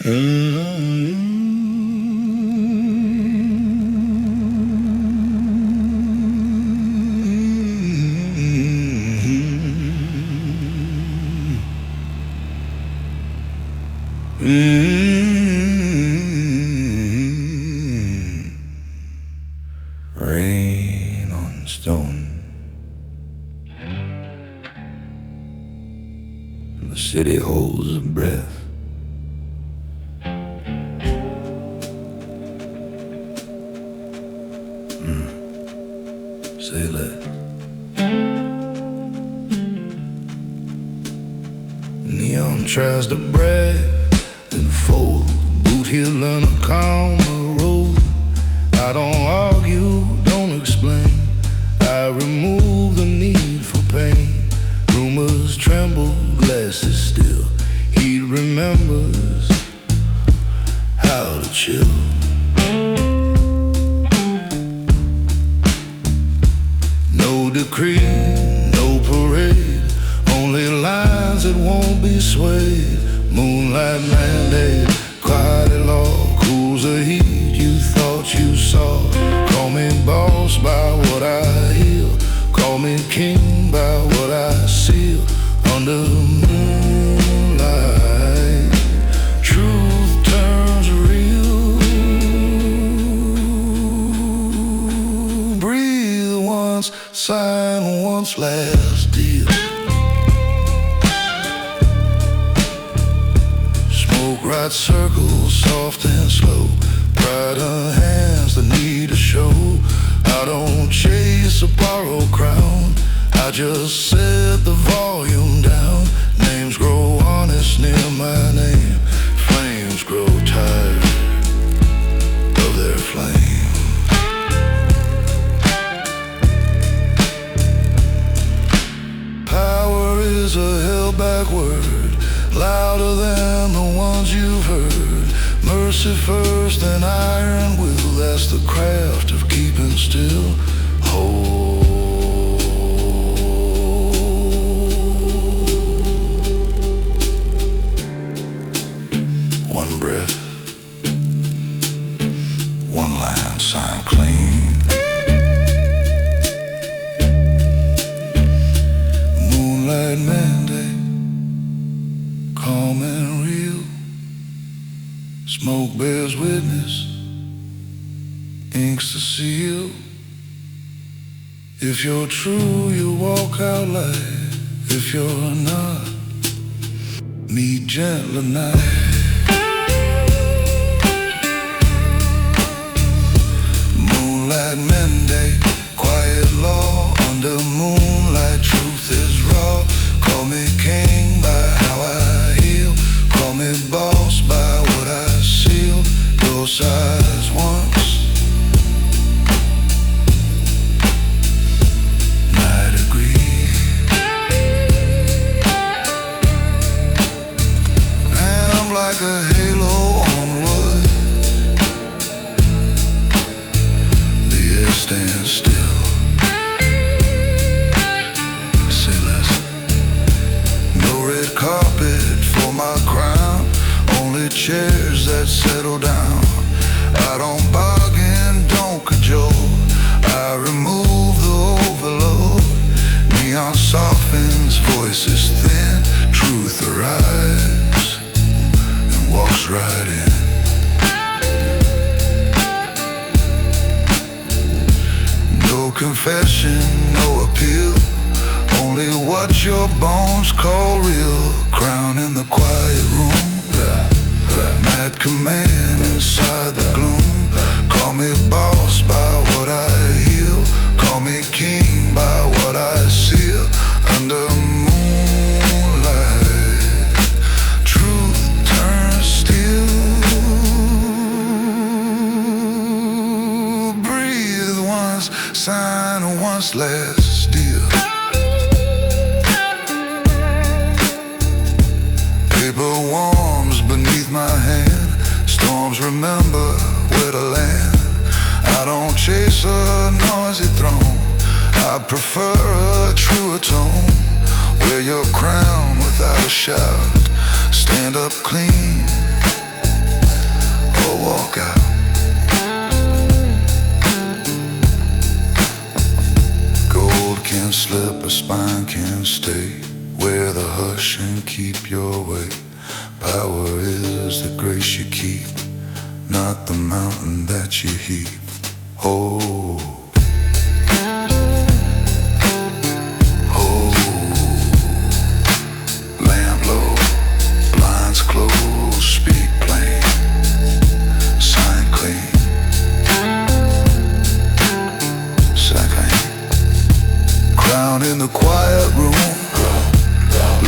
Rain on stone. The city holds a breath. Say less. Neon tries to brag and fold. Boot heel and a calmer road. I don't argue, don't explain. I remove the need for pain. Rumors tremble, glasses still. He remembers how to chill. No decree, no parade, only lines that won't be swayed. Moonlight mandate, quiet law, cools the heat you thought you saw. Call me boss by what I hear, call me king by what I seal. Under moonlight, truth turns real. Breathe once, sign once, last deal. Smoke right circles, soft and slow. Pride of hands that need a show. I don't chase a borrowed crown, I just set the volume down. Names grow honest near my name. Flames grow tired of their flame. Power is a held-back word, louder than the ones you've heard. Mercy first and iron will, that's the craft of keeping still. Hold. One breath, one line, sign clean. Moonlight mandate, calm and real. Smoke bears witness, inks the seal. If you're true, you walk out light. If you're not, meet gentler night. Moonlight mandate, quiet law. Under moonlight, truth is raw. Call me king by how I heal. Call me boss by what I seal. Your size once, night agree. And I'm like a halo on wood. The air stands still. Say less. No red carpet for my crown, only chairs that settle down. I don't bargain, don't cajole, I remove the overload. Neon softens, voices thin, truth arrives and walks right in. No confession, no appeal, only what your bones call real. Crown in the quiet room, mad command inside the gloom. Call me boss by what I heal, call me king by what I seal. Under moonlight, truth turns steel. Breathe once, sign once, last steal. Paper warms beneath my hand, storms remember where to land. I don't chase a noisy throne, I prefer a truer tone. Wear your crown without a shout, stand up clean can stay. Wear the hush and keep your way. Power is the grace you keep, not the mountain that you heap. Oh, oh, lamp low, blinds closed, speak plain, sign clean, second, crown in the quiet room.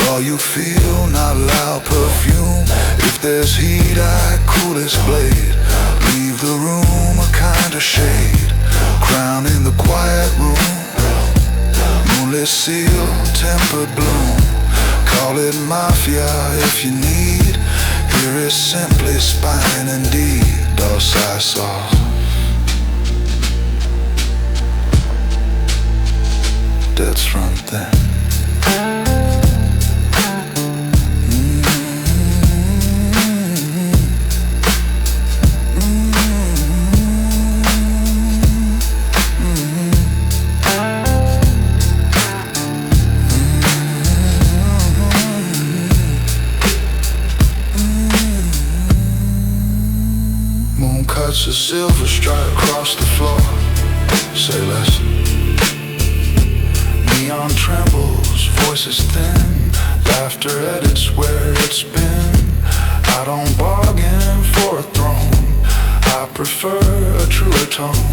Law you feel, not loud perfume. If there's heat, I cool its blade. Leave the room a kind of shade. Crown in the quiet room. Moonlit seal, tempered bloom. Call it mafia if you need. Here is simply spine indeed. Docile soft. That's from then. Cuts a silver stripe across the floor. Say less. Neon trembles, voices thin. Laughter edits where it's been. I don't bargain for a throne. I prefer a truer tone.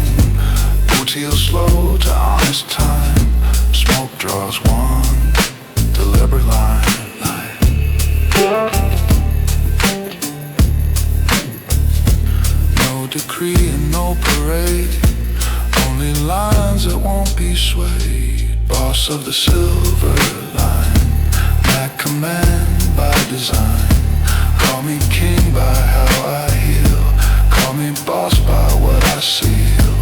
Boot slow to honest time. Smoke draws one deliberate line. Decree and no parade, only lines that won't be swayed. Boss of the silver line, at command by design. Call me king by how I heal. Call me boss by what I seal.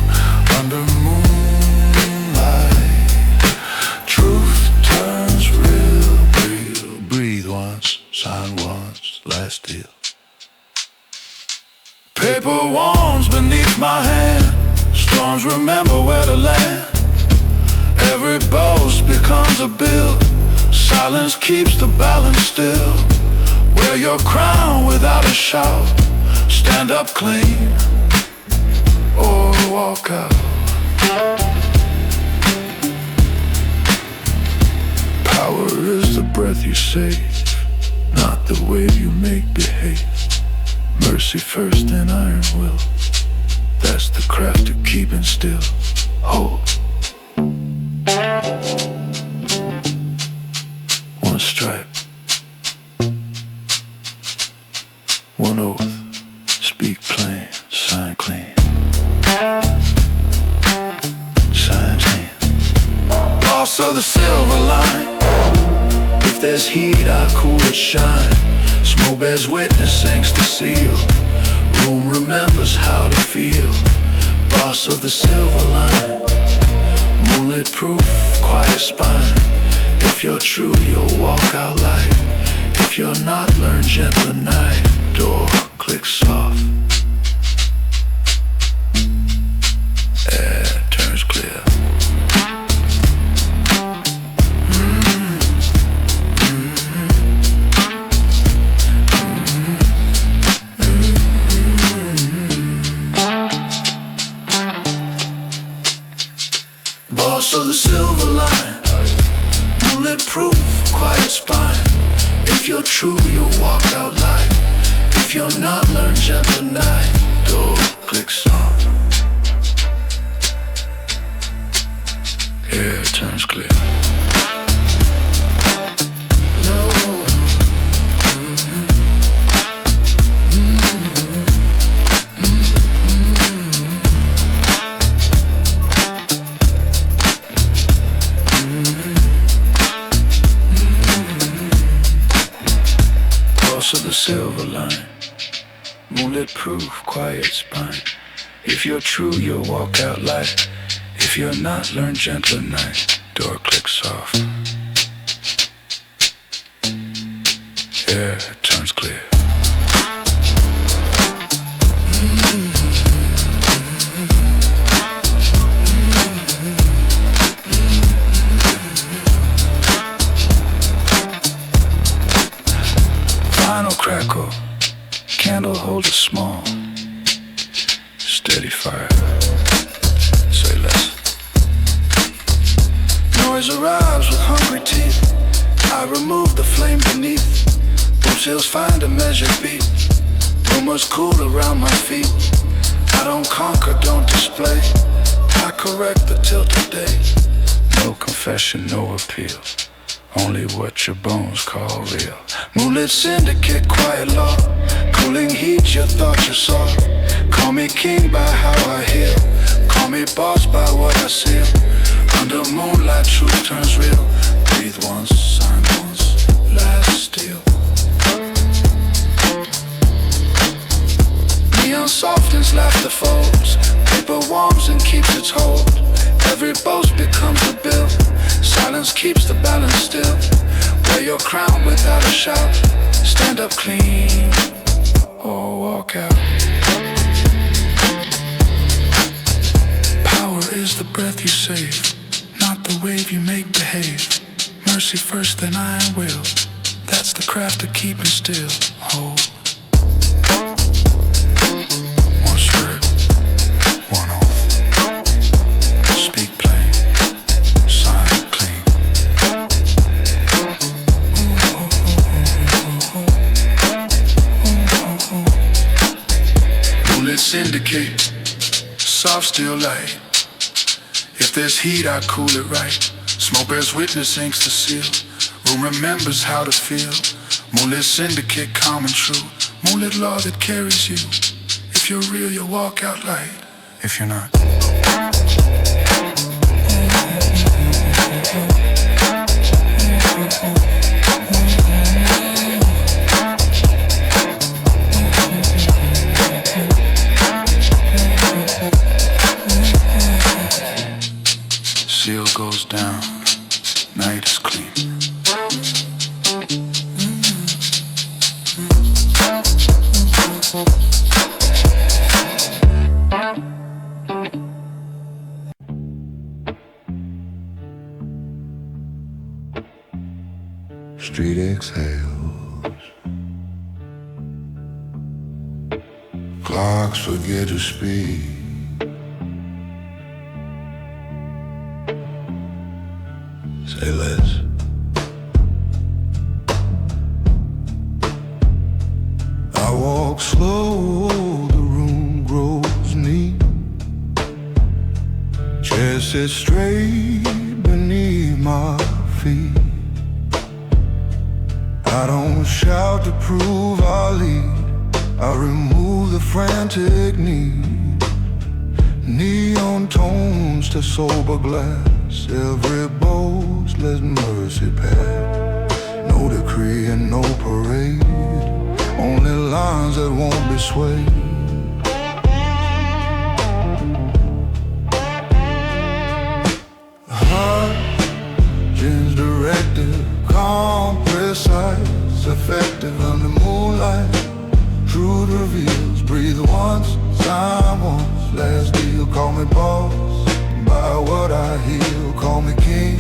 Under moonlight, truth turns real. Breathe once, sign once, last deal. Paper warms beneath my hand. Storms remember where to land. Every boast becomes a bill. Silence keeps the balance still. Wear your crown without a shout. Stand up clean or walk out. Power is the breath you save, not the way you make behave. Mercy first and iron will. That's the craft of keeping still. Hold. One stripe, one oath. Speak plain, sign clean. Sign clean. Boss of the silver line. If there's heat, I cool it shine. Smoke bears witness, sinks the seal. Room remembers how to feel. Boss of the silver line. Moonlit proof, quiet spine. If you're true, you'll walk out light. If you're not, learn gentle night. Door, click soft. Air turns clear. Boss of the silver line. Moonlit proof, quiet spine. If you're true, you'll walk out light. If you're not, learn gentle night. Door, click soft. Air turns clear. Of the silver line, moonlit proof, quiet spine. If you're true, you'll walk out light. If you're not, learn gentle night. Door clicks soft. Air turns clear. candle holds a small, steady fire. Say less. Noise arrives with hungry teeth. I remove the flame beneath. Boots heels find a measured beat. Rumors cool around my feet. I don't conquer, don't display. I correct the tilted day. No confession, no appeal. Only what your bones call real. Moonlit syndicate, quiet law. Cooling heat, your thoughts are soft. Call me king by how I heal. Call me boss by what I seal. Under moonlight, truth turns real. Breathe once, sign once, last still. Neon softens, laughter folds. Paper warms and keeps its hold. Every boast becomes a bill. Silence keeps the balance still. Wear your crown without a shout. Stand up clean or walk out. Power is the breath you save, not the wave you make behave. Mercy first, then iron will. That's the craft of keeping still. Hold. One strip, one off. Speak plain, sign clean. Moonlit syndicate, soft still light. If there's heat, I cool it right. Smoke bears witness, inks the seal. Room remembers how to feel. Moonlit syndicate, calm and true. Moonlit law that carries you. If you're real, you'll walk out light. If you're not, seal goes down, night is clean. Street exhales. Clocks forget to speak. Say less. I walk slow, the room grows neat. Chair sits straight beneath my feet. I don't shout to prove I lead. I remove the frantic need. Neon tones to sober glass. Every boast let mercy pass. No decree and no parade. Only lines that won't be swayed. Heart, Jen's directive. Calm, precise, effective under moonlight. Truth reveals, breathe once, sign once, last deal. Call me boss, by what I heal. Call me king,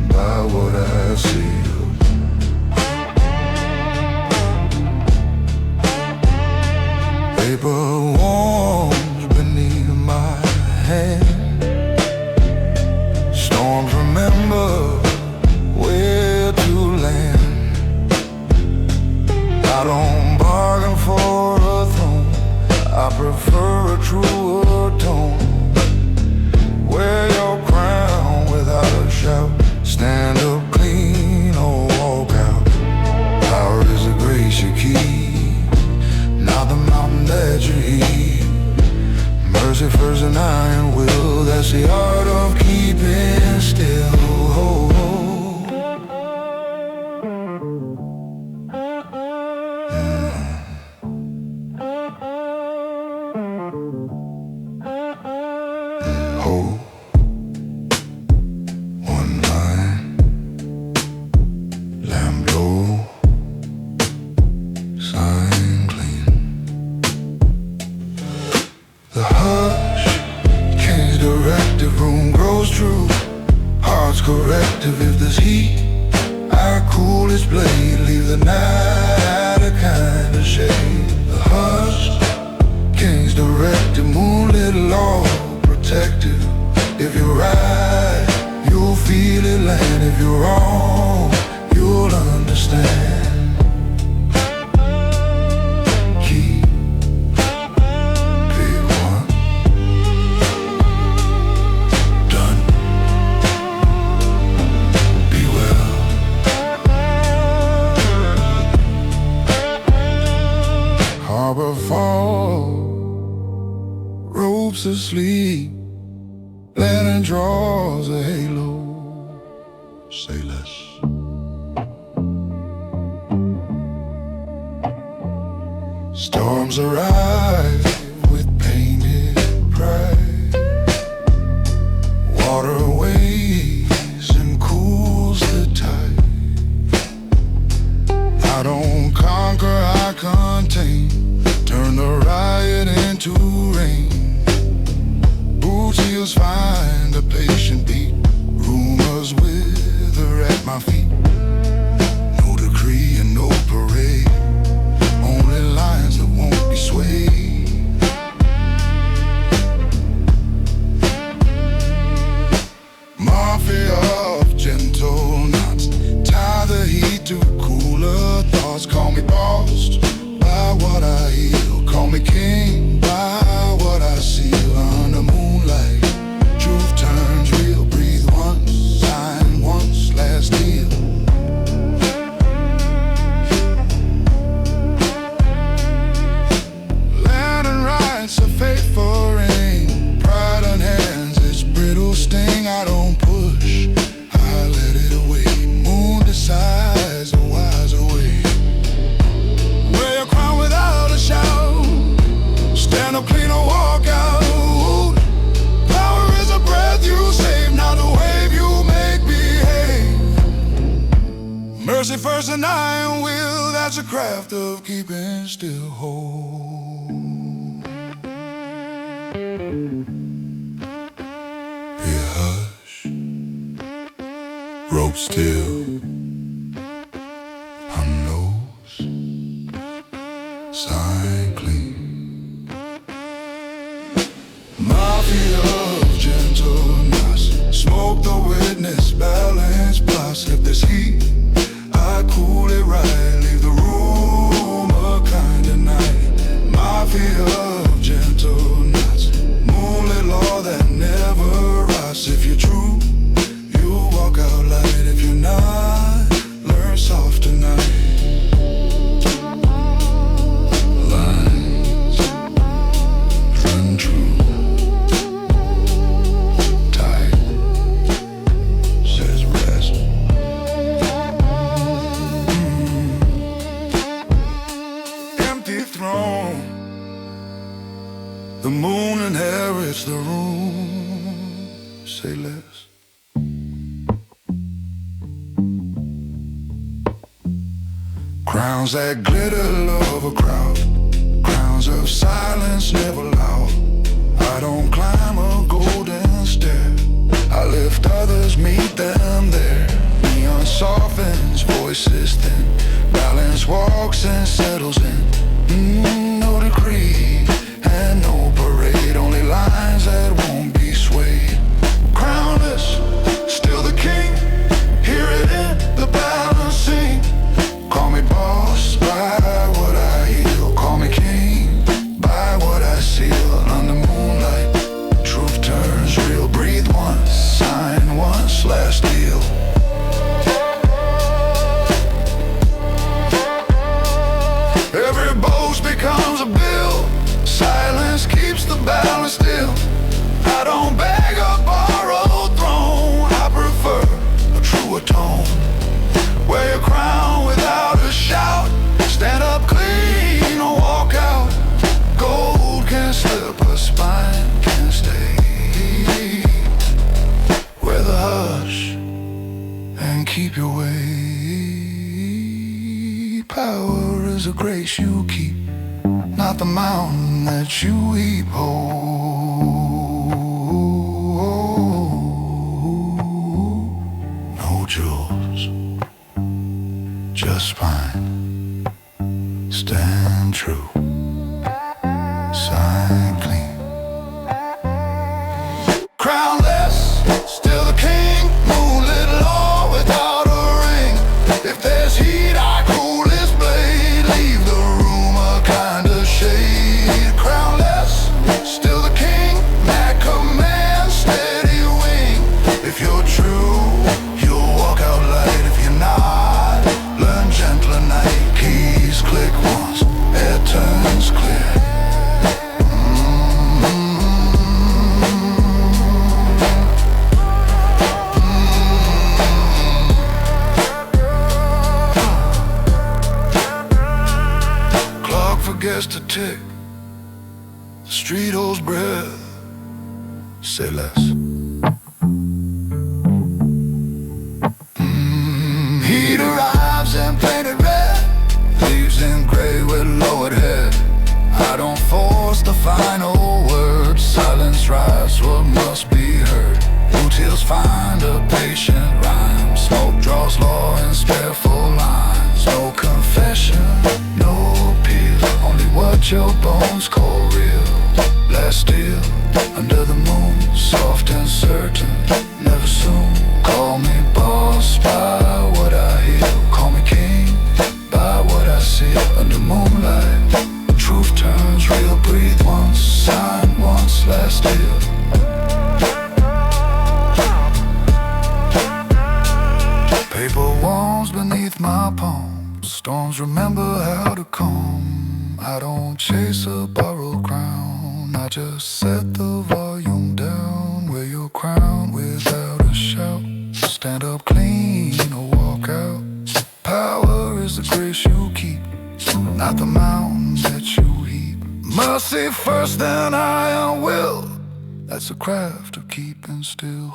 by what I seal. Paper warms beneath my hand. Storms remember where to land. I don't bargain for a throne. I prefer a truer tone. Wear your crown without a shout. Stand up clean or walk out. Power is a grace you keep, not the mountain that you heap. Mercy first and iron will. That's the art of keeping still. Hold one line, lamp low, sign clean. The hush, king's directive, room grows true. Heart's corrective if there's heat. I cool its blade, leave the night a kind of shade. The hush, draw, ropes asleep, lantern draws a halo. Say less. Storms arrive with painted pride, water weighs and cools the tide. I don't conquer, I contain, turn the riot into rain. Boots heels find a patient beat, rumors wither at my feet. No decree and no parade, only lines that won't be swayed. Mafia of gentle knots, tie the heat to cooler thoughts. Call me boss by what I heal, call me king by what I seal. Under moonlight, truth turns real. Breathe once, sign once, last deal. Lantern rights a faithful ring, pride on hands, its brittle sting. I don't push, I let it away. Moon decides a wiser way. Wear your crown without a shout, stand up clean or walk out. Power is a breath you save, not a wave you make behave. Mercy first and iron will, that's a craft of keeping still whole. Here hush, rope still, on nose, sign clean. Mafia of gentle knots, smoke the witness, balance plus. If there's heat, I cool it right, leave the room a kind of night. Mafia of gentle knots, moonlit law that never rots. If you're true, you walk out light. If you're not, learn soft tonight. Lines untrue, tight says rest. Empty throne, the moon inherits the room. Say less. Crowns that glitter love a crowd, crowns of silence never loud. I don't climb a golden stair, I lift others, meet them there. Neon softens, voices thin, balance walks and settles in. No decree and no parade, only lines that won't be swayed. Crownless, still the king, hear it in the balancing. Call me boss by what I heal, call me king by what I seal. Under moonlight, truth turns real. Breathe once, sign once, last deal. Every boast becomes a bill, silence keeps the balance still. I don't beg a borrowed throne, I prefer a truer tone. Wear your crown without a shout, stand up clean or walk out. Gold can slip, a spine can stay. Wear the hush and keep your way. Power is a grace you keep, not the mountain that you heap. No jewels, just spine, stand true, sign clean. Crownless, still the king, moonlit law without a ring. If there's heat, I cool his blade, leave the room a kind of shade. Crownless, still the king. The street holds breath, say less. Heat arrives and painted red, leaves in gray with lowered head. I don't force the final word, silence writes what must be heard. Boot heels find a patient rhyme, smoke draws law in spareful lines. No confession, no appeal, only what your bones call real. Last still, under the moon, soft and certain, never soon. Call me boss by what I hear, call me king by what I see. Under moonlight, truth turns real, breathe once, sign once, last still. Paper walls beneath my palms, storms remember how to calm. I don't chase a borrowed crown, I just set the volume down. Wear your crown without a shout, stand up clean or walk out. Power is the grace you keep, not the mountains that you heap. Mercy first, then iron will, that's the craft of keeping still.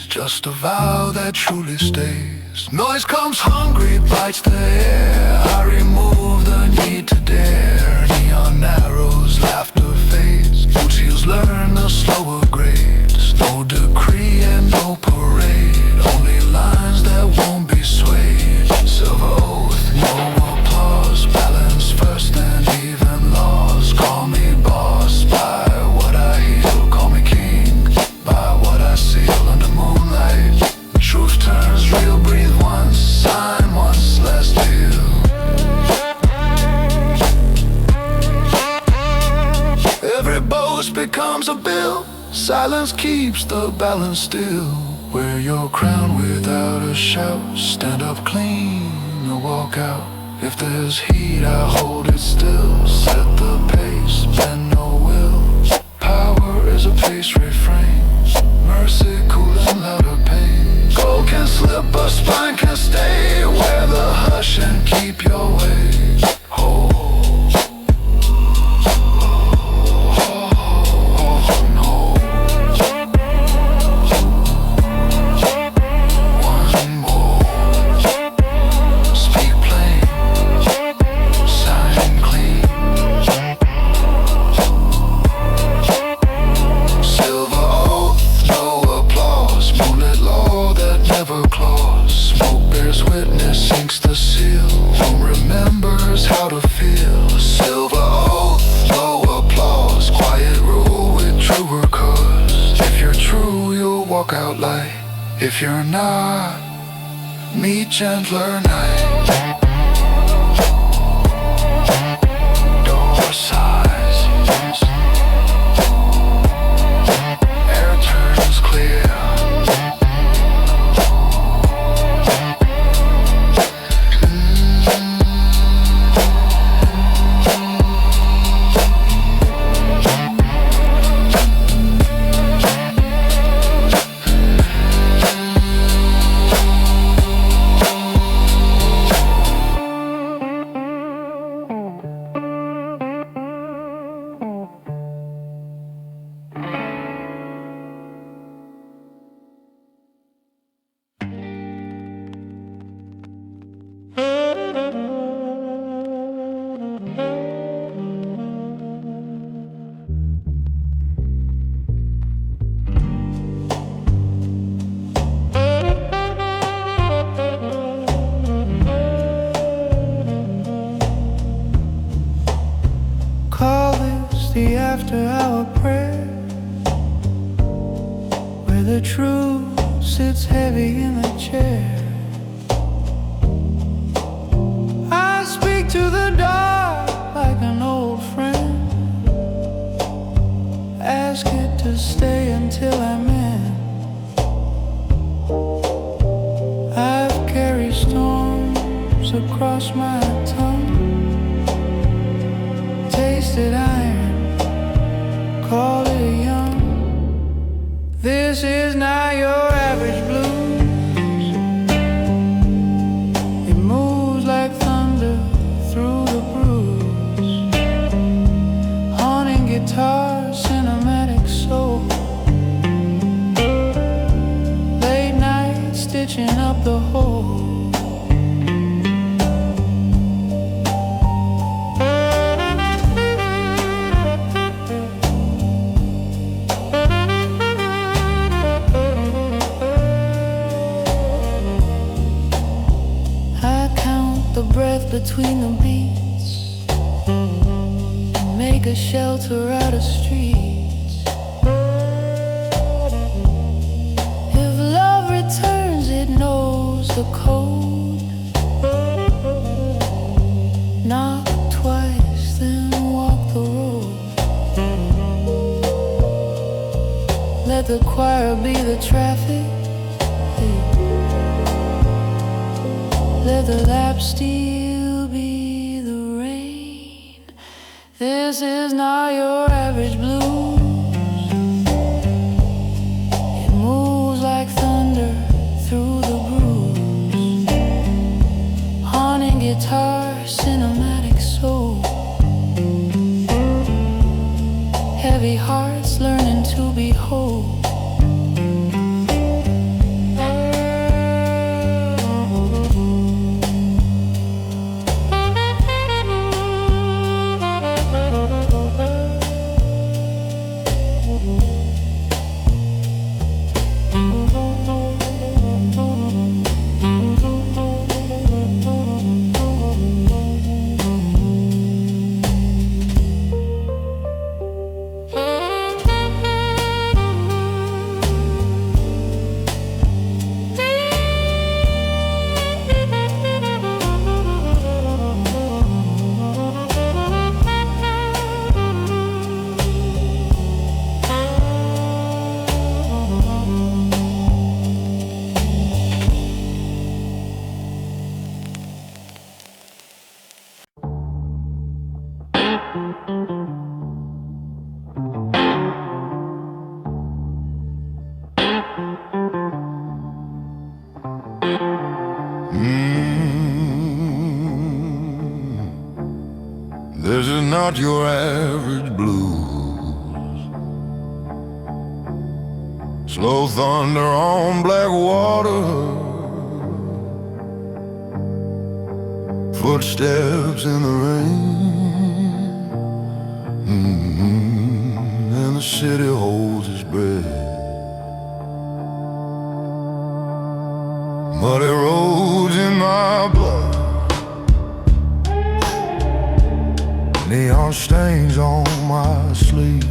Just a vow that truly stays. Noise comes hungry, bites the air. I remove the need to dare. Neon arrows, laughter fades. Boots heels learn the slower grades. No decree and no parade, only lines that won't be swayed. Silver oath, no applause. Balance first and even laws. Call me boss by what I heal, call me king by what I seal. Under moonlight, truth turns real, breathe once, sign once, last still. Every boast becomes a bill, silence keeps the balance still. Wear your crown without a shout, stand up clean or walk out. If there's heat, I hold it still, set the pace, bend no will. Power is a pace refrain, mercy cool and louder pain. Gold can slip, but spine can stay. Wear the hush and keep your way. Oh. Out light. If you're not, meet gentler night. Door size, air turns clear. sits heavy in the chair. I speak to the dark like an old friend, ask it to stay until I'm in. I've carried storms across my tongue, tasted iron, called it young. This is not your average blues. It moves like thunder through the bruise, haunting guitar, cinematic soul, late night stitching up the hole. Breath between the beats, make a shelter out of streets. If love returns, it knows the code. Knock twice, then walk the road. Let the choir be the traffic, let the lap still be the rain. This is not your average blues. It moves like thunder through the bruise, haunting guitar, cinematic soul, heavy hearts learning to be whole. This is not your average blues. Slow thunder on black water, footsteps in the rain, and the city holds its breath. Muddy roads in my blood, neon stains on my sleeve,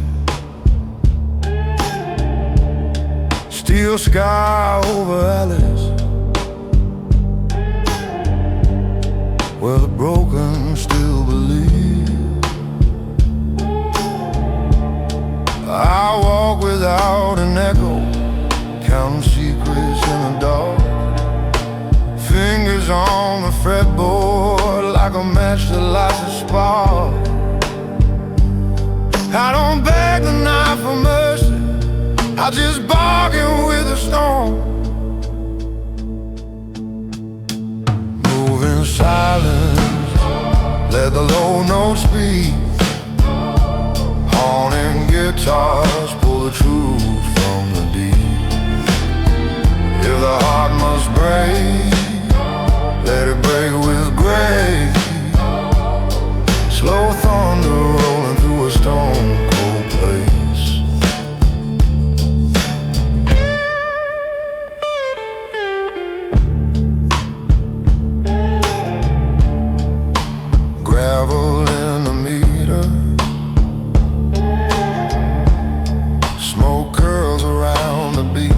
steel sky over alleys where the broken still believe. I walk without an echo, counting secrets in the dark, fingers on the fretboard like a match that lights a spark. I don't beg the night for mercy, I just bargain with the storm. Move in silence, let the low notes speak. Haunting guitars pull the truth from the deep. If the heart must break, let it break with grace. Slow thunder rolling through a stone cold place. Gravel in the meter, smoke curls around the beat.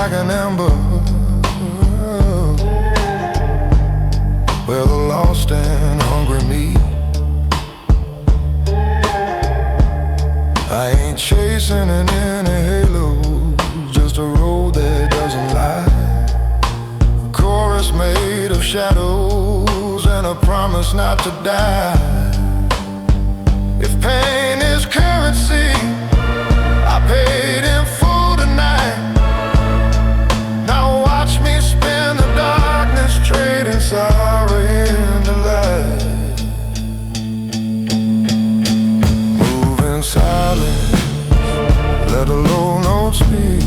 like an ember where the lost and hungry meet. I ain't chasing an inner halo, just a road that doesn't lie. A chorus made of shadows and a promise not to die. If pain is currency, I paid in full tonight. Now watch me spin the darkness, trading sorrow into light. Moving silent, let a low note speak.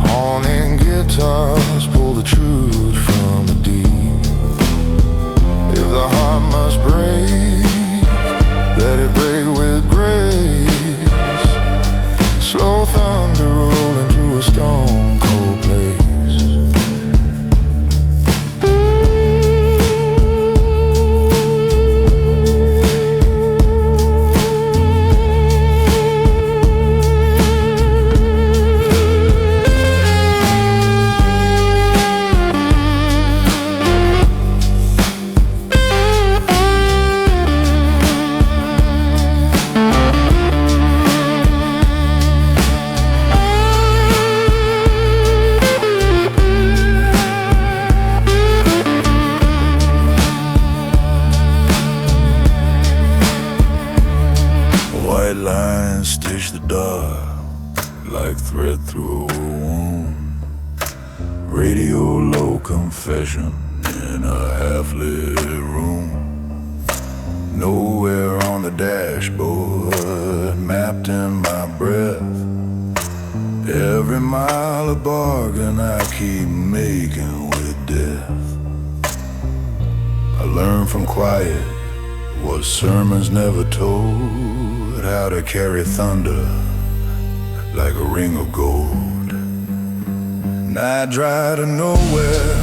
Haunting guitars pull the truth from the deep. If the heart must break, let it break with grace. Slow thunder rolling through a stone cold place. White lines stitch the dark like thread through a wound. Radio low confession in a half-lit room. Nowhere on the dashboard, mapped in my breath. Every mile a bargain I keep making with death. I learn from quiet what sermons never told, how to carry thunder like a ring of gold. And I drive to nowhere,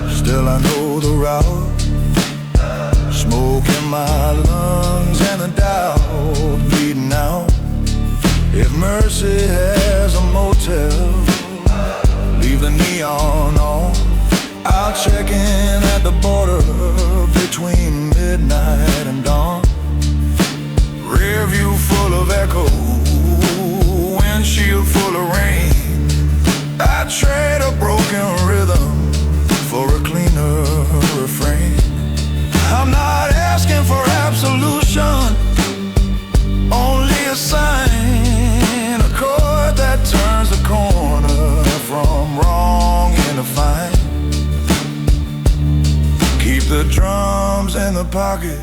still I know the route. Smoke in my lungs and the doubt bleeding out. If mercy has a motel, leave the neon on. I'll check in at the border between midnight and dawn. Rear view full of echo, windshield full of rain. I trade a broken rhythm for a cleaner refrain. I'm not asking for absolution, only a sign, a chord that turns the corner from wrong into fine. Keep the drums in the pocket,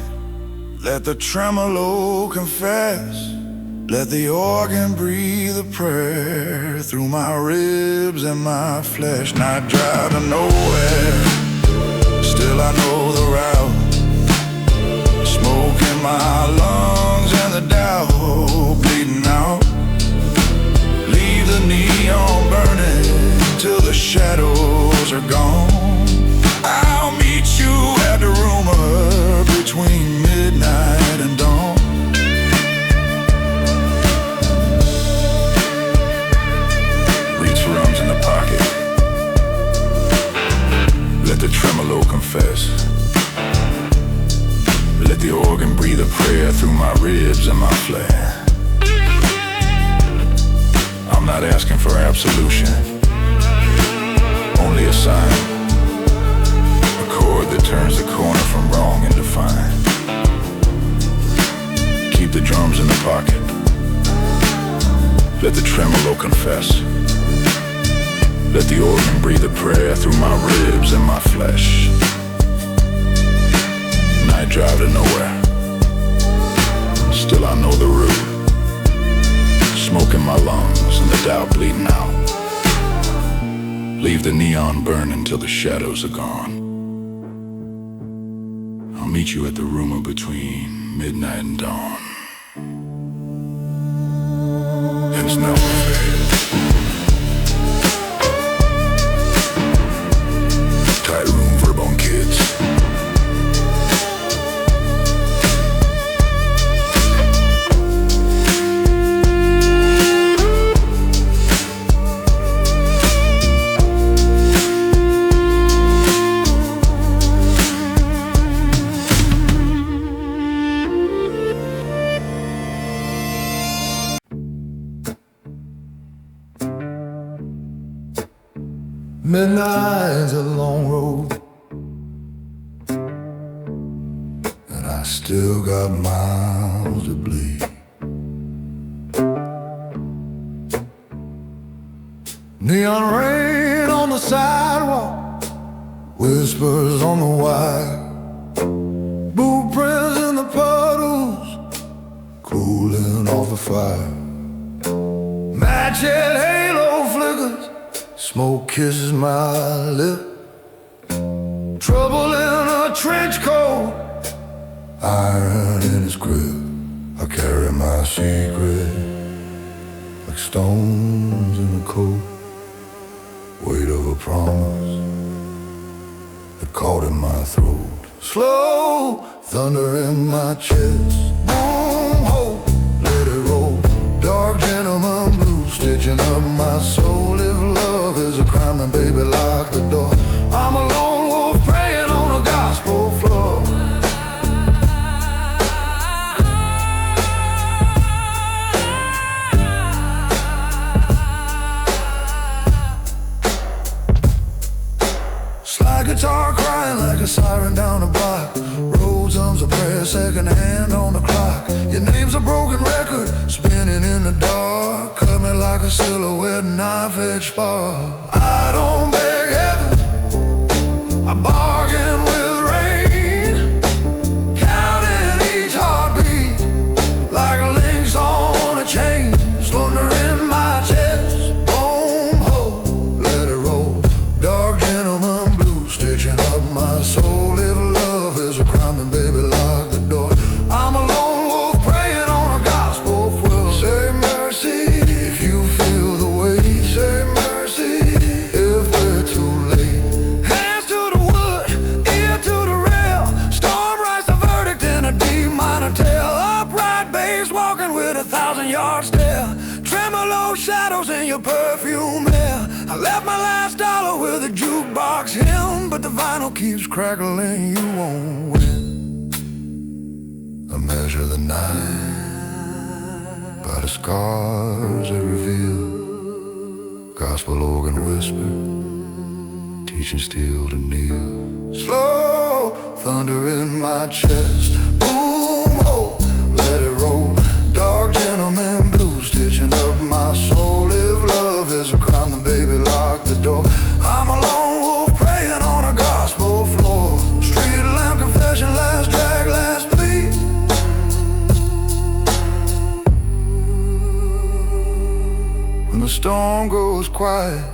let the tremolo confess. Let the organ breathe a prayer through my ribs and my flesh. Not drive to nowhere, still I know the route. Smoke in my lungs and the doubt bleeding out. Leave the neon burning till the shadows are gone. I'll meet you at the rumor between midnight and dawn. Reach for arms in the pocket, let the tremolo confess. Let the organ breathe a prayer through my ribs and my flesh. I'm not asking for absolution, only a sign, a chord that turns the corner from wrong into fine. Keep the drums in the pocket, let the tremolo confess. Let the organ breathe a prayer through my ribs and my flesh. I drive to nowhere, still I know the route. Smoke in my lungs and the doubt bleeding out. Leave the neon burning till the shadows are gone. I'll meet you at the rumor between midnight and dawn. It's never fade. Tight room, Verbone kids. Midnight's a long road, and I still got miles to bleed. Neon rain on the sidewalk, whispers on the wire, boot prints in the puddles, cooling off the fire. Matchhead halo flickers, smoke kisses my lip. Trouble in a trench coat, iron in his grip. I carry my secret like stones in a coat, weight of a promise that caught in my throat. Slow thunder in my chest, boom, hope, let it roll. Dark gentleman blues stitching up my soul. If love is a crime, then baby lock the door. I'm a lone wolf praying on a gospel floor. Slide guitar crying like a siren down the block. Roads hums a prayer, second hand on the clock. Your name's a broken record, spinning in the dark. Cut me like a silhouette, knife-edge spark. I don't beg heaven, I bargain with rain, counting each heartbeat like links on a chain. Thunder in my chest, boom, ho, let it roll. Dark gentleman blues stitching up my soul. If love is a crime, then baby lock the door. I'm a lone wolf praying on a gospel floor. Say mercy if you feel the weight. Say mercy if we're too late. Hands to the wood, ear to the rail. Storm writes the verdict in a D minor tail. Upright bass walking with 1,000-yard stare. Tremolo shadows in your perfume hair. I left my last dollar with a jukebox hymn, but the vinyl keeps crackling, you won't win. I measure the night by the scars it reveal. Gospel organ whisper, teaching steel to kneel. Slow thunder in my chest, boom, oh, let it roll. Dark gentleman blues stitching up my soul. If love is a crime, then baby lock the door. I'm a lone wolf praying on a gospel floor. Street lamp confession, last drag, last plea. When the storm goes quiet,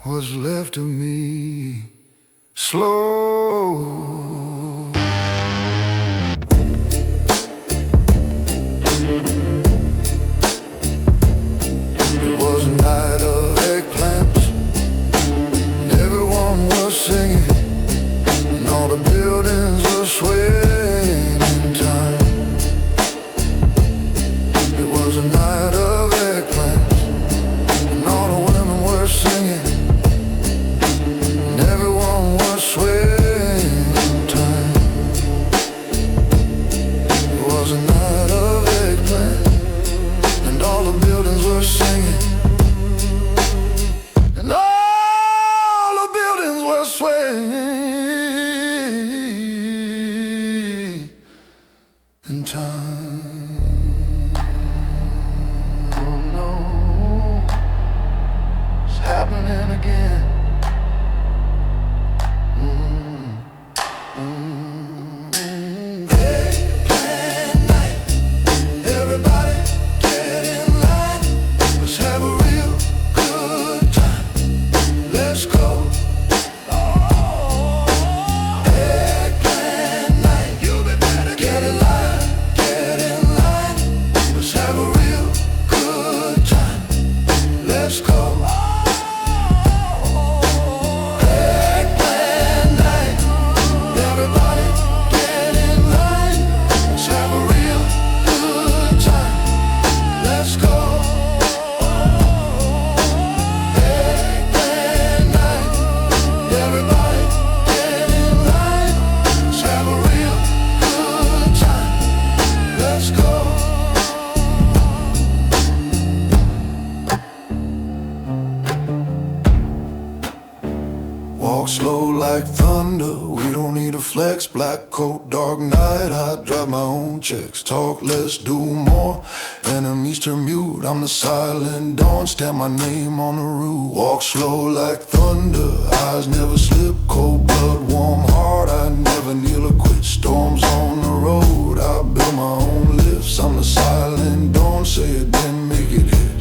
what's left of me? Slow. It was a night of eggplants, and everyone was singing, and all the buildings were swaying in time. It was a night of eggplants, and all the women were singing, and everyone was swaying in slow like thunder. We don't need a flex, black coat, dark night. I drive my own checks, talk less, do more. Enemies turn mute, I'm the silent dawn. Stamp my name on the roof, walk slow like thunder. Eyes never slip, cold blood, warm heart. I never kneel or quit, storms on the road. I build my own lifts, I'm the silent dawn. Say it, then make it hit.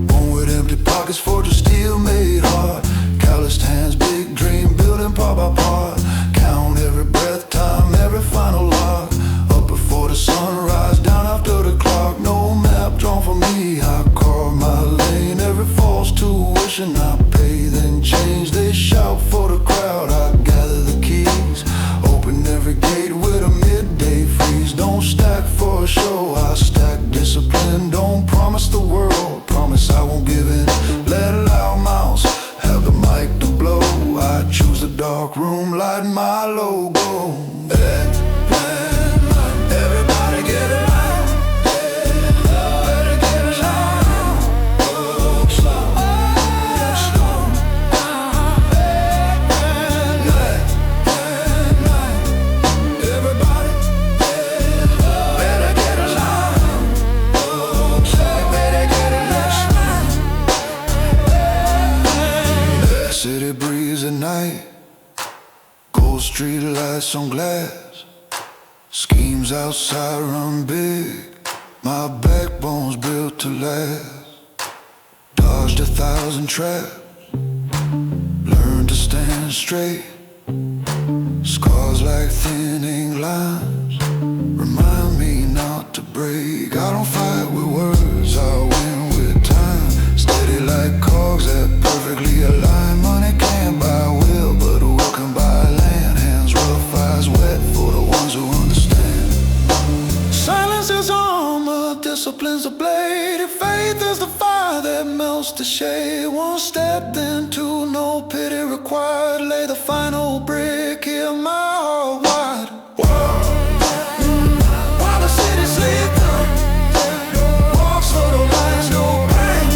Born with empty pockets, forged of steel made hard. Calloused hands, big dream, building part by part. Count every breath, time every final lock. Up before the sunrise, down after the clock. No map drawn for me, I carve my lane. Every false tuition I pay, then change. They shout for the crowd, I gather the keys. Open every gate with a midday freeze. Don't stack for a show, I stack discipline. Don't promise the world, promise I won't give in. Let loud mouths have the mic to blow. I choose the dark room, light my logo. Hey, everybody get loud. Better get loud. Oh, slow, slow. Everybody better get loud. Oh, slow, better get loud. City breeze at night, gold street lights on glass. Schemes outside run big, my backbone's built to last. Dodged 1,000 traps, learned to stand straight. Scars like thin ink lines remind me not to break. I don't fight with words, I win with time. Steady like cogs that perfectly align. Money can't buy will, but will can buy land. Hands rough, eyes wet for the ones who understand. Silence is armor, discipline's a blade. If faith is the fire that melts the shade. One step, then two, no pity required. Lay the final brick, hear my heart wide. While the city sleeps, walks for the lights, no pain.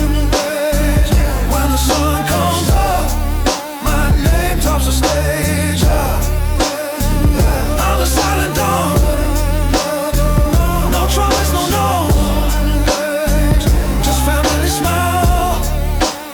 When the sun comes up, my name tops the stage. I'm the silent dawn. No trumpets, no noise. Just family smile.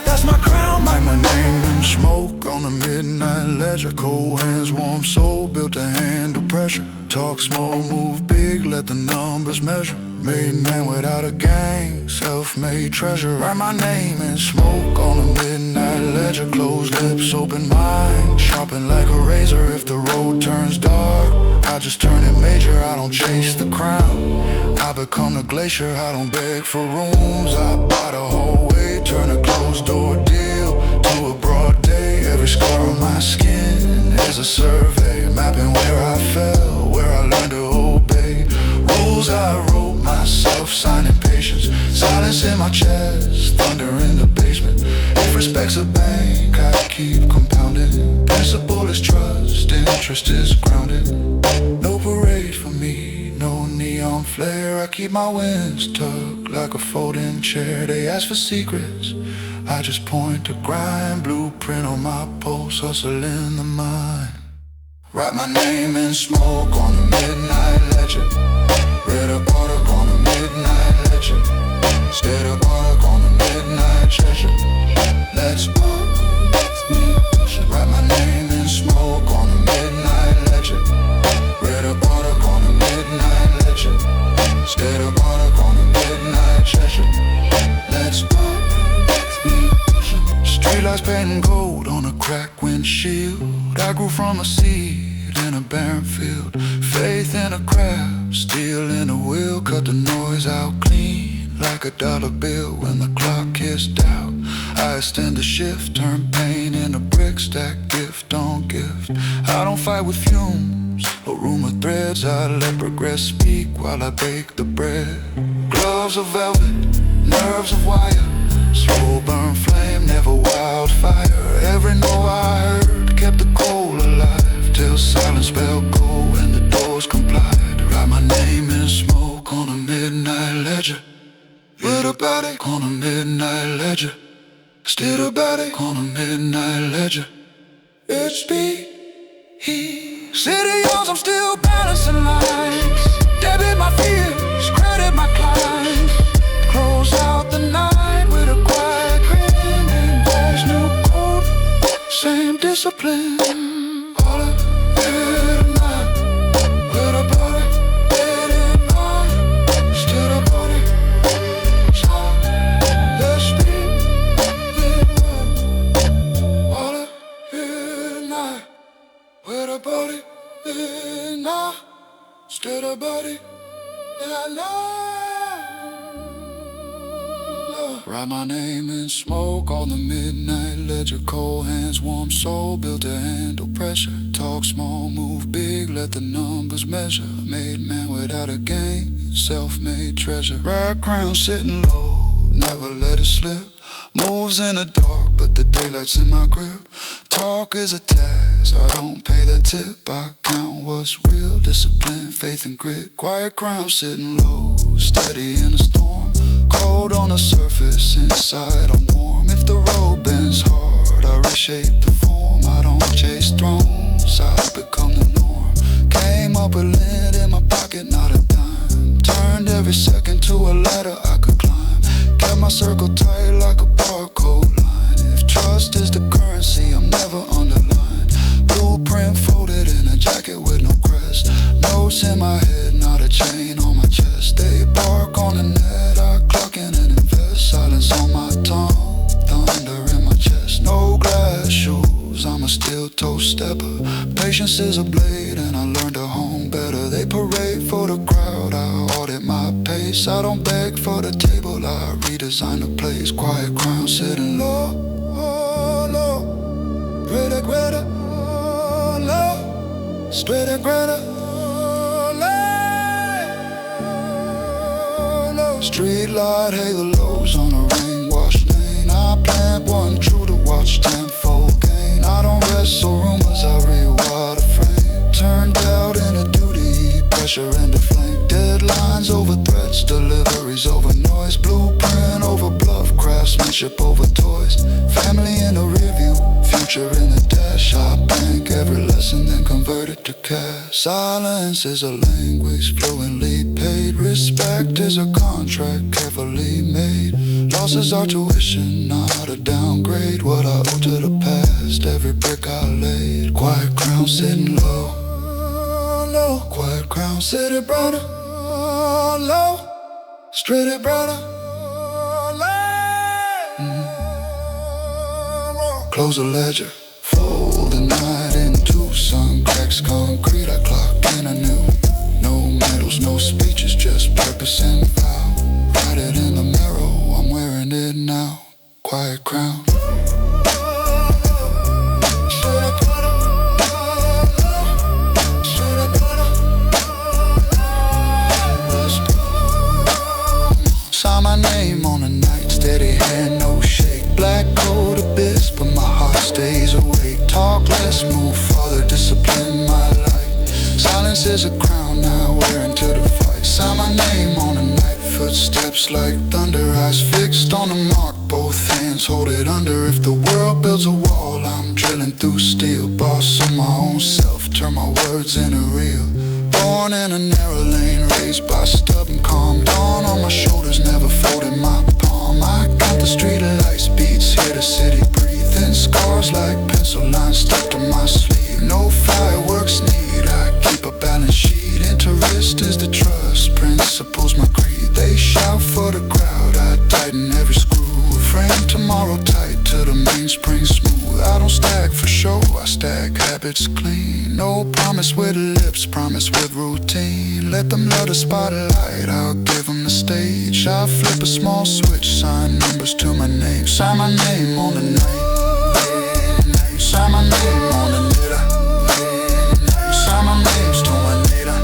That's my crown, like my name in smoke on the midnight ledger. Cold hands, warm soul, built to handle pressure. Talk small, move big, let the numbers measure. Made man without a gang, self-made treasure. Write my name in smoke on the midnight ledger. Closed lips, open mind, sharpen like a razor. If the road turns dark, I just turn it major. I don't chase the crown, I become the glacier. I don't beg for rooms, I buy the hallway. Turn a closed door deal to a broad day. Every scar on my skin is a survey, mapping where I fell, where I learned to obey. Rules I wrote myself, signing patience. Silence in my chest, thunder in the basement. If respect's a bank, I keep compounding. Principle is trust, interest is grounded. No parade for me, no neon flare. I keep my wings tucked like a folding chair. They ask for secrets, I just point to grind. Blueprint on my pulse, hustle in the mind. Write my name in smoke on the midnight ledger. Read a article on the midnight ledger. Stayed a article on the midnight treasure. Let's walk, write my name in smoke on the midnight ledger. Read a article on the midnight ledger. Stayed a article on the midnight treasure. Let's walk, streetlights painting gold on a cracked windshield. I grew from a seed in a barren field. Faith in a craft, steel in a wheel. Cut the noise out clean like a dollar bill. When the clock hissed out, I extend the shift. Turn pain into brick, stack gift on gift. I don't fight with fumes or rumor threads. I let progress speak while I bake the bread. Gloves of velvet, nerves of wire. Slow burn flame, never wildfire. Every no I heard kept the coal alive. Till silence spell go and the doors complied. Write my name in smoke on a midnight ledger. Read about it on a midnight ledger. Still about it on a midnight ledger. speed. City yours, I'm still balancing lines. Debit my fears, credit my climbs. Close out the night with a quiet grin. And there's no code, same discipline. All I did tonight with a body, did it not. Still a body, so let's speed. All I did tonight with a body, did not. Still a body that I love. Write my name in smoke on the midnight ledger. Cold hands, warm soul, built to handle pressure. Talk small, move big, let the numbers measure. Made man without a game, self-made treasure. Right crown sitting low, never let it slip. Moves in the dark, but the daylight's in my grip. Talk is a task, I don't pay the tip. I count what's real, discipline, faith and grit. Quiet crown sitting low, steady in a storm. Cold on the surface, inside I'm warm. If the road bends hard, I reshape the form. I don't chase thrones, I become the norm. Came up with lint in my pocket, not a dime. Turned every second to a ladder I could climb. Kept my circle tight like a barcode line. If trust is the currency, I'm never underlined. Blueprint folded in a jacket with no crest. Notes in my head, not a chain on my chest. They bark on the net, I clock in and invest. Silence on my tongue, thunder in my chest. No glass shoes, I'm a steel-toe stepper. Patience is a blade and I learned to hone better. They parade for the crowd, I audit my pace. I don't beg for the table, I redesign the place. Quiet crown sitting low, low. Greater, greater, low. Straight and greater, low. Street light, halos on a rain-washed lane. I plant one true to watch tenfold gain. I don't wrestle rumors, I rewire the frame. Turned out in a duty, pressure and the flame. Deadlines over threats, deliveries over noise. Blueprint over bluff, craftsmanship over toys. Family in the rearview, future in the dash. I bank every lesson then convert it to cash. Silence is a language fluently paid. Respect is a contract carefully made. Losses are tuition, not a downgrade. What I owe to the past, every brick I laid. Quiet crown sitting low, low. Quiet crown sitting brighter, low. Straight and brighter, Close the ledger, fold the night into sun cracks concrete. I clock in anew. No medals, no speeches, just purpose and vow. Write it in the mirror, I'm wearing it now. Quiet crown. Sign my name on a night, steady hand, no shake. Black coat abyss, but my heart stays awake. Talk less, move farther, discipline my life. Silence is a crown, now wearing to the fight. Sign my name on a night, footsteps like thunder. Eyes fixed on the mark, both hands hold it under. If the world builds a wall, I'm drilling through steel. Boss of my own self, turn my words into real. Born in a narrow lane, raised by stubborn calm. Dawn on my shoulders, never folded my palm. I got the street lights, beats, hear the city breathing. Scars like pencil lines stuck to my sleeve. No fireworks need, I keep a balance sheet. Interest is the trust, principles my creed. They shout for the crowd, I tighten every screw. Frame tomorrow tight to the mainspring smooth. I don't stack for show, I stack habits clean. No promise with lips, promise with routine. Let them love the spotlight, I'll give them the stage. I flip a small switch, sign numbers to my name. Sign my name on the night. Sign my name on the night. Sign my names to my nader.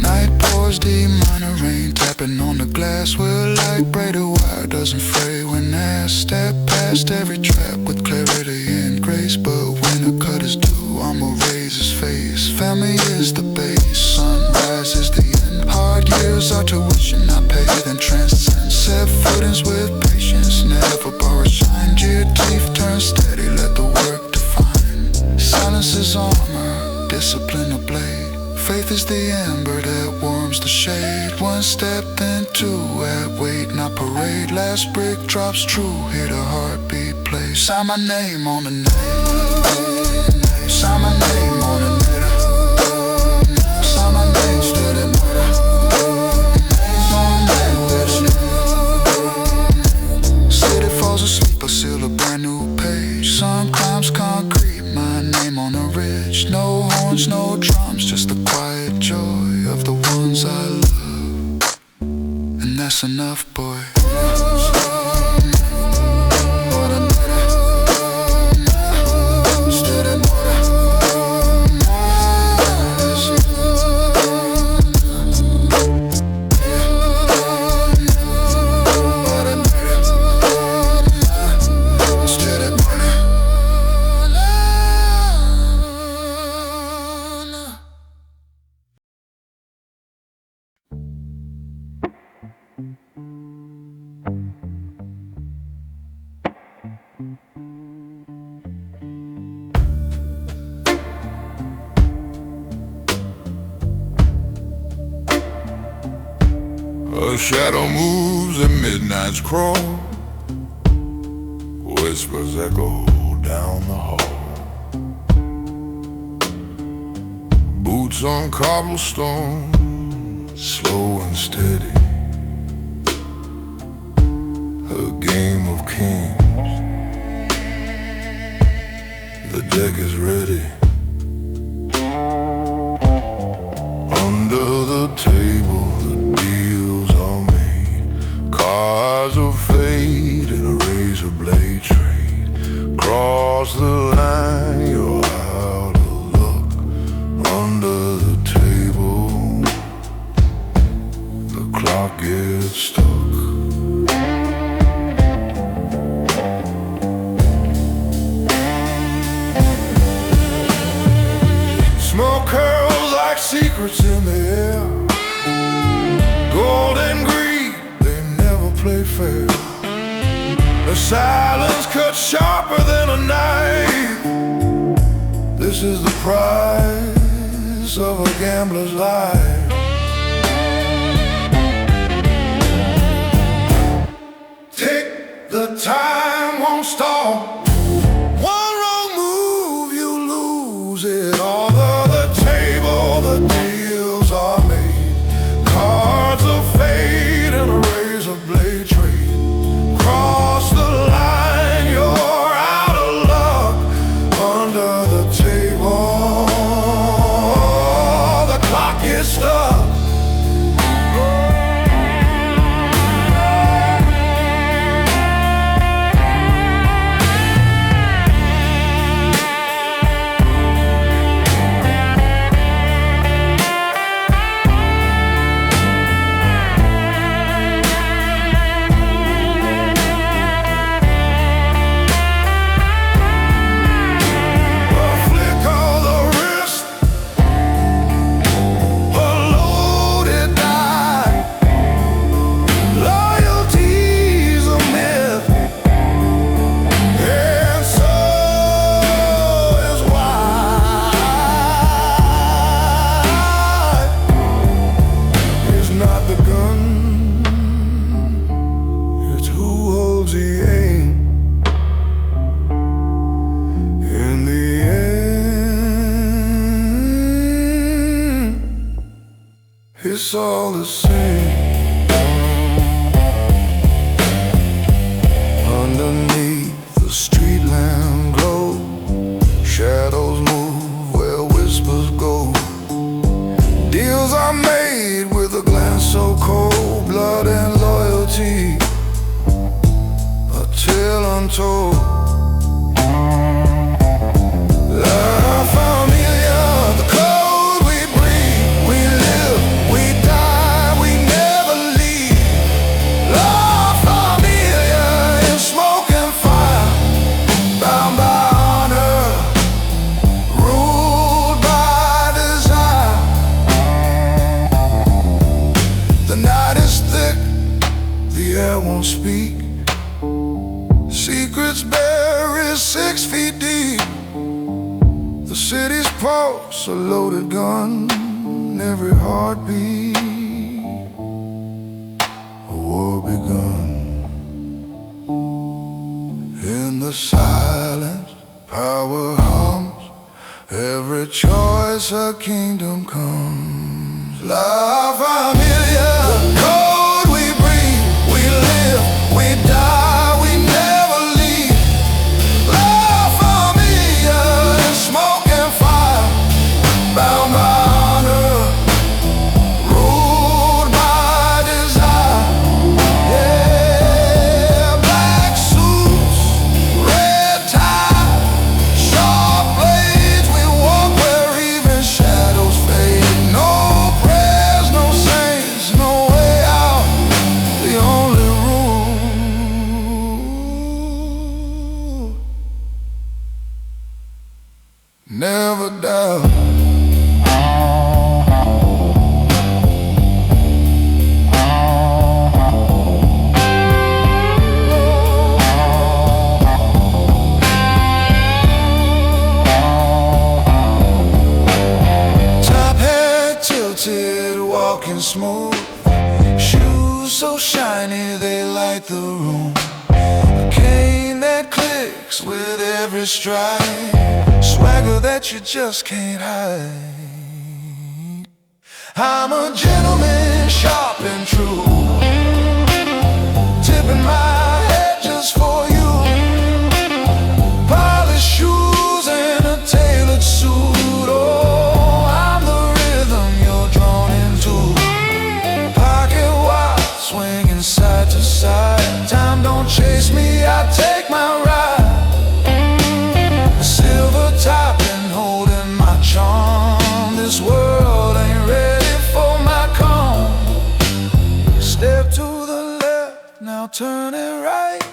Night pours deep, minor rain tapping on the glass. We're like braided wire, doesn't fray when asked. Step past every trap with clarity and grace. But when a cut is due, I'ma raise his face. Family is the base, sunrise is the end. Hard years is our tuition, I pay then transcend. Set footings with patience, never borrow shine. Dear teeth turn steady, let the work define. Silence is armor, discipline a blade. Faith is the ember that warms the shade. One step, then two, at wait, not parade. Last brick drops true, hear the heartbeat play. Sign my name on the name. Sign my name on the name. Sign my name, still in murder. City falls asleep, I seal a brand new page. Sun climbs concrete, my name on the ridge. No horns, no drums, just the quiet joy of the ones I love. And that's enough, boy. A shadow moves and midnight's crawl. Whispers echo down the hall. Boots on cobblestone, slow and steady. A game of kings. The deck is ready. Under the table, the deals are made. Cards of fate and a razor blade trade. Cross the line, you're out of luck. Under the table, the clock gets stuck. Smoke curls like secrets in the air. Gold and greed, they never play fair. The silence cuts sharper than a knife. This is the price of a gambler's life. Tick, the time won't stop. One wrong move, you lose it all. The table, the deals are made. Cards of fate and a razor blade trade. Cross the line, you're out of luck. Under the table, the clock is stuck. night is thick, the air won't speak. Secrets buried 6 feet deep. The city's pulse, a loaded gun, every heartbeat. A war begun. In the silence, power hums. Every choice a kingdom comes. La familia, the code we breathe. We live, we die, we never leave. La familia, in smoke and fire, bound by honor, ruled by desire. Yeah, black suits, red tie, sharp blades. We walk where even shadows fade. No prayers, no saints, no way out. The only rule, never doubt. Top hat tilted, walking smooth. Shoes so shiny they light the room. A cane that clicks with every stride. Swagger that you just can't hide. I'm a gentleman, sharp and true. Tipping my head just for you. Polished shoes and a tailored suit. Oh, I'm the rhythm you're drawn into. Pocket watch swinging side to side. Time don't chase me, I take my ride. Silver topping, holding my charm. This world ain't ready for my calm. Step to the left, now turn it right.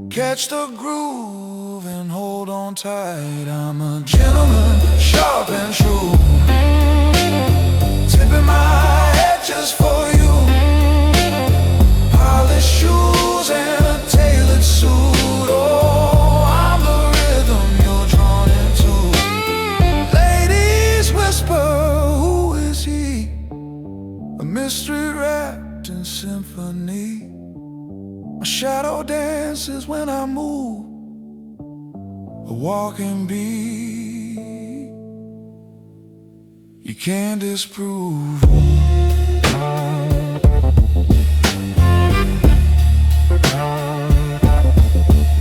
Catch the groove and hold on tight. I'm a gentleman, sharp and true. Tipping my head just for you. Polished shoes and a tailored suit. Oh, I'm the rhythm you're drawn into. Ladies whisper, who is he? A mystery wrapped in symphony. My shadow dances when I move, a walking beat you can't disprove.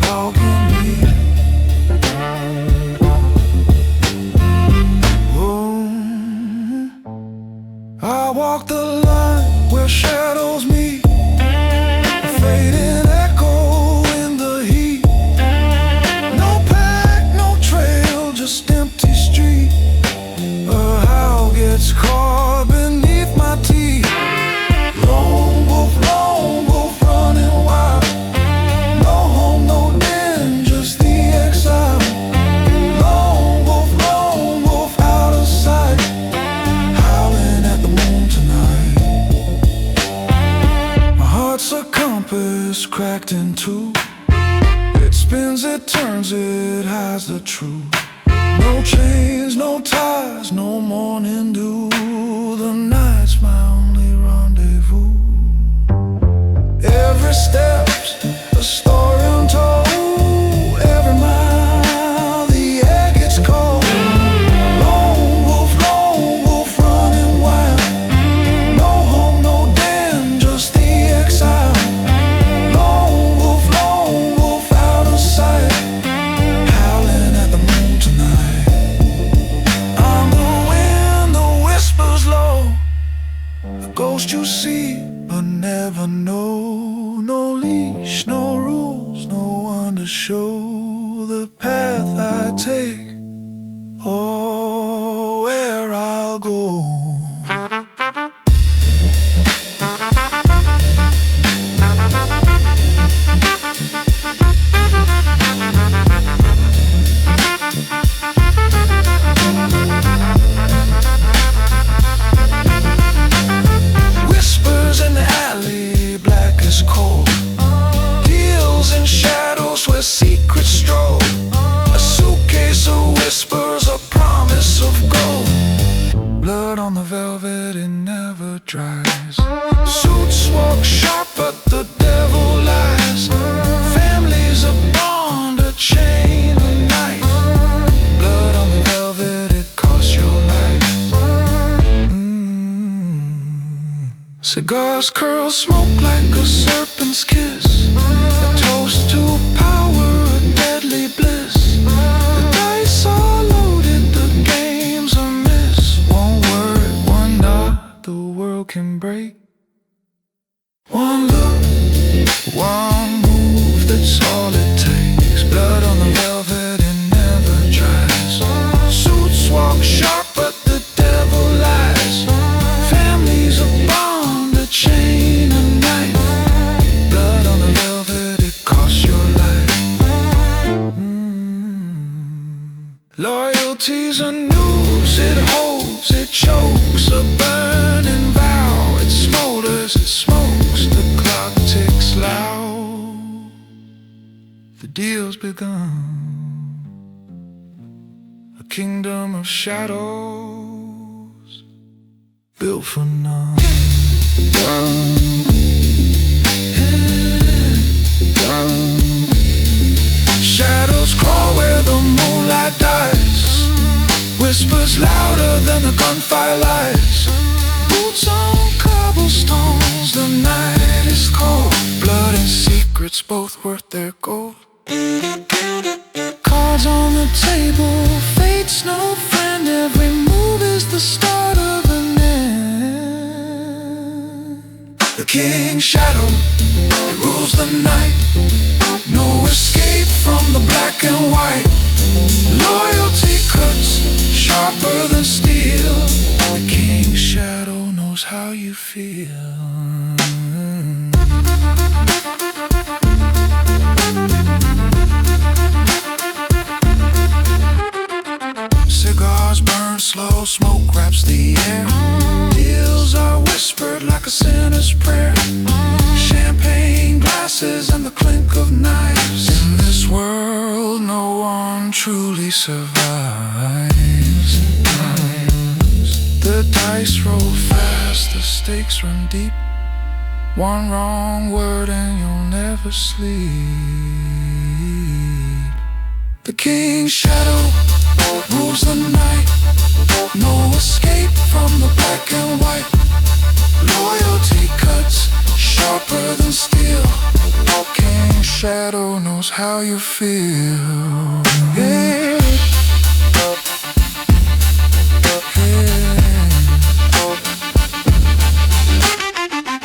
Walking beat. Oh, I walk the line where shadows meet. Fading echo in the heat. No pack, no trail, just empty street. A howl gets caught beneath my teeth. Lone wolf running wild. No home, no den, just the exile. Lone wolf out of sight. Howling at the moon tonight. My heart's a compass cracked in two. It spins, it turns, it hides the truth. No chains, no ties, no morning dew. The night's my only rendezvous. Every step's a story untold. Every mile the air gets cold. Lone wolf running wild. No home, no den, just the exile. Lone wolf out of sight. Howling at the moon tonight. I'm the wind, the whispers low. The ghost you see but never know. No leash, no rules, no one to show the path I take or where I'll go. Whispers in the Cigars curl smoke like a serpent's kiss, a toast to power, a deadly bliss. The dice are loaded, the game's a miss. One word, one nod, the world can break. One look, one move, that's all it takes. Blood on the velvet, it never dries. Suits walk sharp, but the devil lies. Family's a bond, a chain, a knife. Blood on the velvet, it costs your life. Loyalty's a noose, it holds, it chokes. A burning vow, it smolders, it smokes. The clock ticks loud, the deal's begun. A kingdom of shadows, built for none. Shadows crawl where the moonlight dies, whispers louder than the gunfire lies. Boots on cobblestones, the night is cold. Blood and secrets both worth their gold. Cards on the table, fate's no friend. Every move is the start of an end. The king's shadow, it rules the night. No escape from the black and white. Loyalty cuts sharper than steel. The king's shadow knows how you feel. Cigars burn slow, smoke wraps the air. Deals are whispered like a sinner's prayer. Champagne glasses and the clink of knives. In this world no one truly survives. The dice roll fast, the stakes run deep. One wrong word and you'll never sleep. The king's shadow rules the night. No escape from the black and white. Loyalty cuts sharper than steel. King's shadow knows how you feel. Yeah.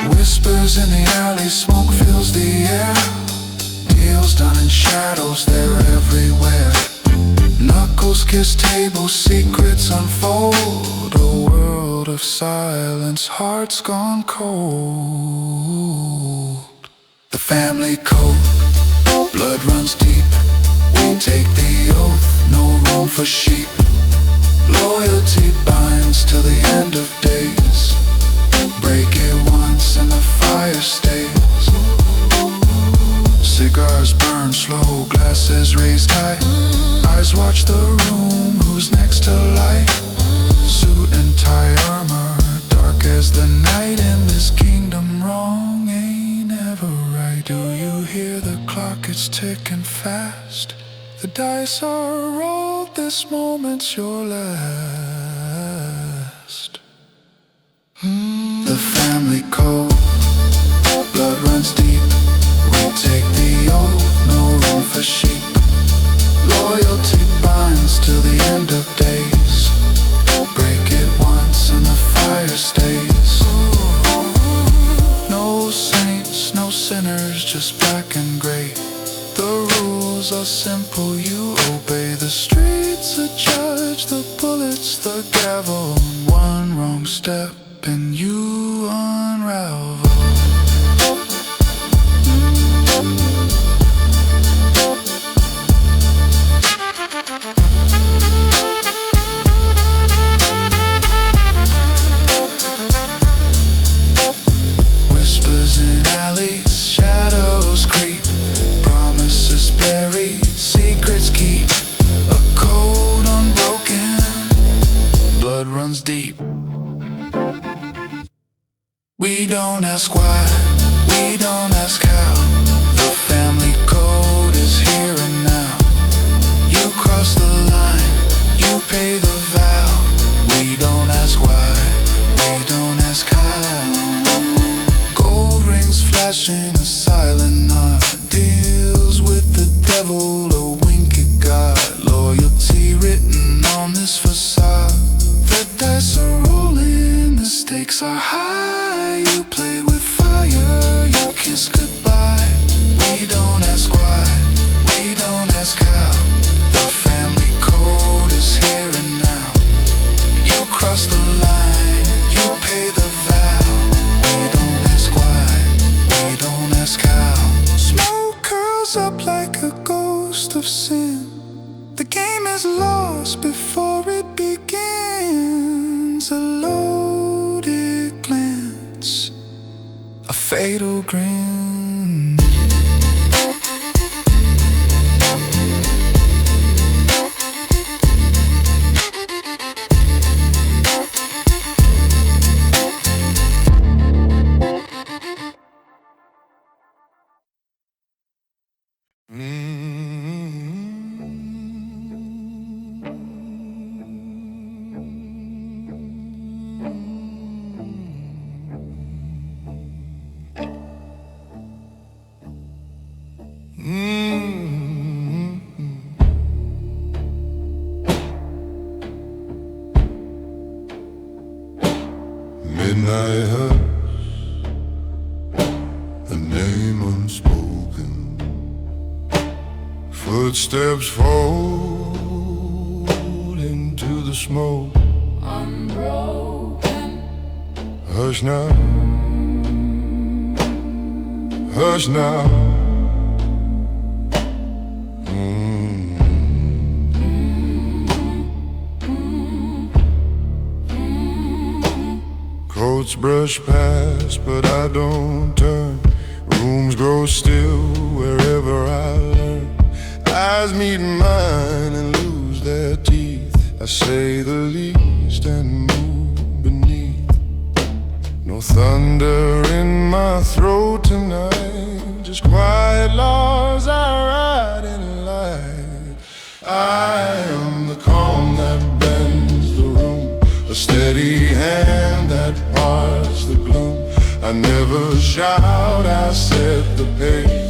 Whispers in the alley, smoke fills the air. Deals done in shadows, they're everywhere. Knuckles kiss tables, secrets unfold. A world of silence, hearts gone cold. The family code, blood runs deep. We take the oath, no room for sheep. Loyalty binds till the end of days. Break it once and the fire stays. Cigars burn slow, glasses raised high. Eyes watch the room, who's next to light. Suit and tie armor, dark as the night. In this kingdom wrong ain't ever right. Do you hear the clock? It's ticking fast. The dice are rolled, this moment's your last. The family code, blood runs deep. We take the oath, no room for sheep. Loyalty binds till the end of days. Break it once and the fire stays. No saints, no sinners, just black and gray. The rules are simple, you obey. The streets, the judge, the bullets, the gavel. One wrong step and you unravel. Whispers in alleys, shadows creep. Promises buried, secrets keep. A code unbroken, blood runs deep. We don't ask why, we don't ask how. The family code is here and now. You cross the line, you pay the vow. We don't ask why, we don't ask how. pushing a silent knot, deals with the devil, a wink at God. Loyalty written on this facade. The dice are rolling, the stakes are high. You played with fire, you kiss goodbye. We don't ask why, we don't ask how. The family code is here and now. You cross the line, you pay the vow. We don't ask why, we don't ask how. Smoke curls up like a ghost of sin. The game is lost before it begins. A loaded glance, a fatal grin. Midnight hush, a name unspoken. Footsteps fold into the smoke. Unbroken. Hush now, hush now. Coats brush past, but I don't turn. Rooms grow still wherever I learn. Eyes meet mine and lose their teeth. I say the least and move beneath. No thunder in my throat tonight, just quiet laws I ride in light. I am the calm that bends the room, a steady hand that parts the gloom. I never shout, I set the pace.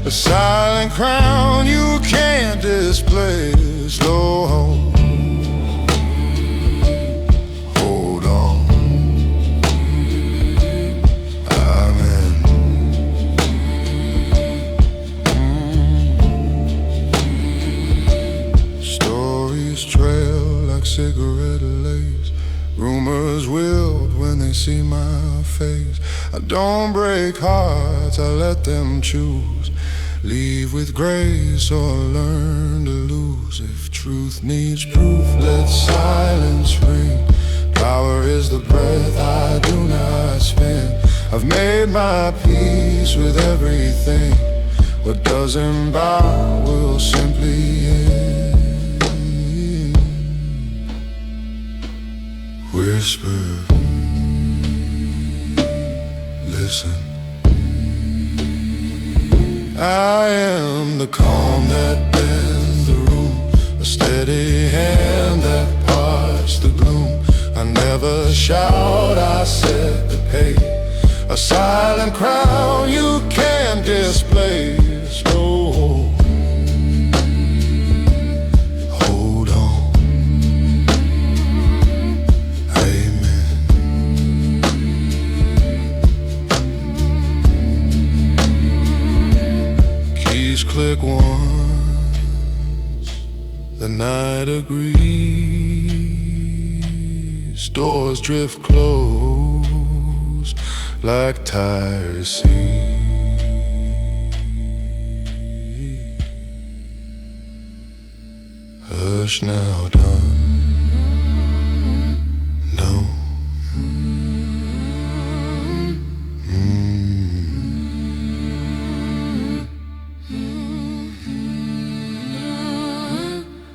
A silent crown you can't displace. Slow hold, hold on. I'm in. Stories trail like cigarette lace. Rumors wilt when they see my face. I don't break hearts, I let them choose. Leave with grace or learn to lose. If truth needs proof, let silence ring. Power is the breath I do not spend. I've made my peace with everything. What doesn't bow will simply end. Whisper, listen. I am the calm that bends the room, a steady hand that parts the gloom. I never shout, I set the pace. A silent crown you can't displace. No, hold on. Amen. Keys click once, the night agrees. Doors drift closed like tired sea. Hush now, done. No.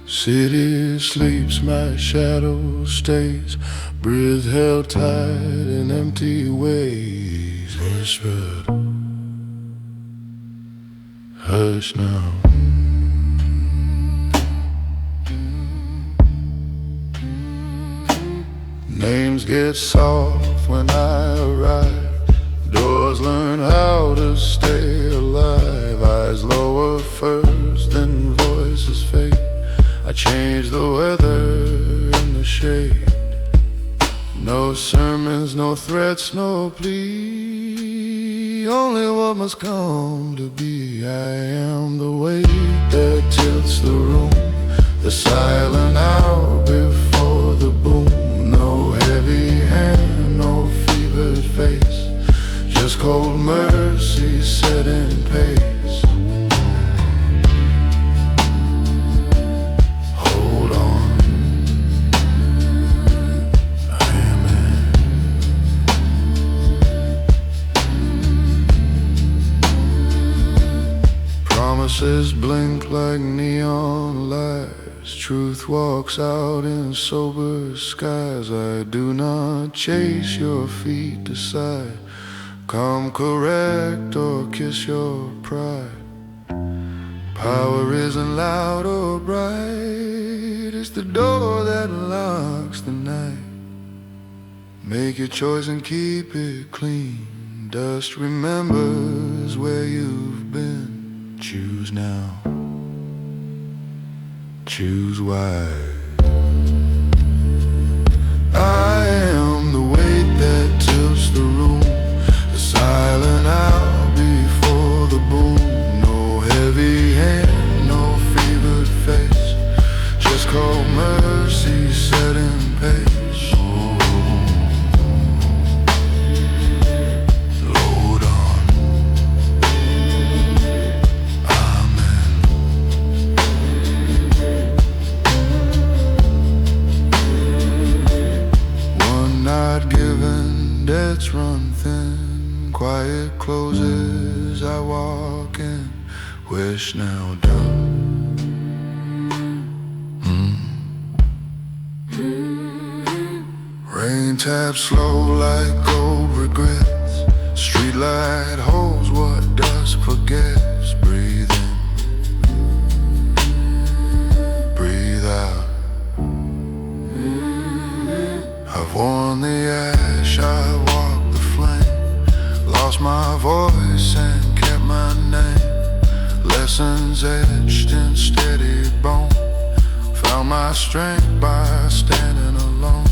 City sleeps, my shadow stays. Breath held tight in empty ways. Whispered, hush now. Names get soft when I arrive. Doors learn how to stay alive. Eyes lower first, then voices fade. I change the weather in the shade. No sermons, no threats, no plea. Only what must come to be. I am the weight that tilts the room, the silent hour before the boom. No heavy hand, no fevered face, just cold mercy set in pace. Hold on, amen. Promises blink like neon lights. Truth walks out in sober skies. I do not chase your feet aside. Come correct or kiss your pride. Power isn't loud or bright. It's the door that unlocks the night. Make your choice and keep it clean. Dust remembers where you've been. Choose now, choose wise. I am the weight that tilts the room, the silent hour before the boom. No heavy hand, no fevered face, just cold mercy set in pace. Load on, amen. One night given, debts run thin. Quiet closes, I walk in. Wish now done. Rain taps slow like old regrets. Streetlight holds what dust forgets. Breathe in, breathe out. I've worn the ash, I walked the flame. Lost my voice and kept my name. Lessons etched in steady bone. Found my strength by standing alone.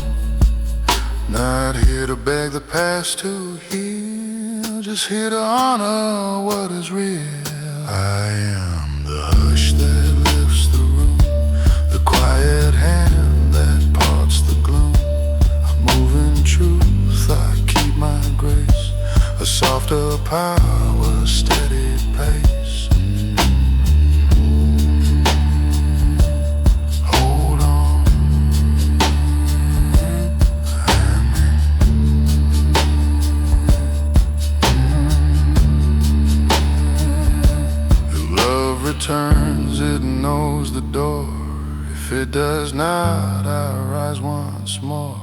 Not here to beg the past to heal, just here to honor what is real. I am the hush that lifts the room, the quiet hand that parts the gloom. I move in truth, I keep my grace, a softer power, steady pace. Hold on, love returns, it knows the door. If it does not, I rise once more.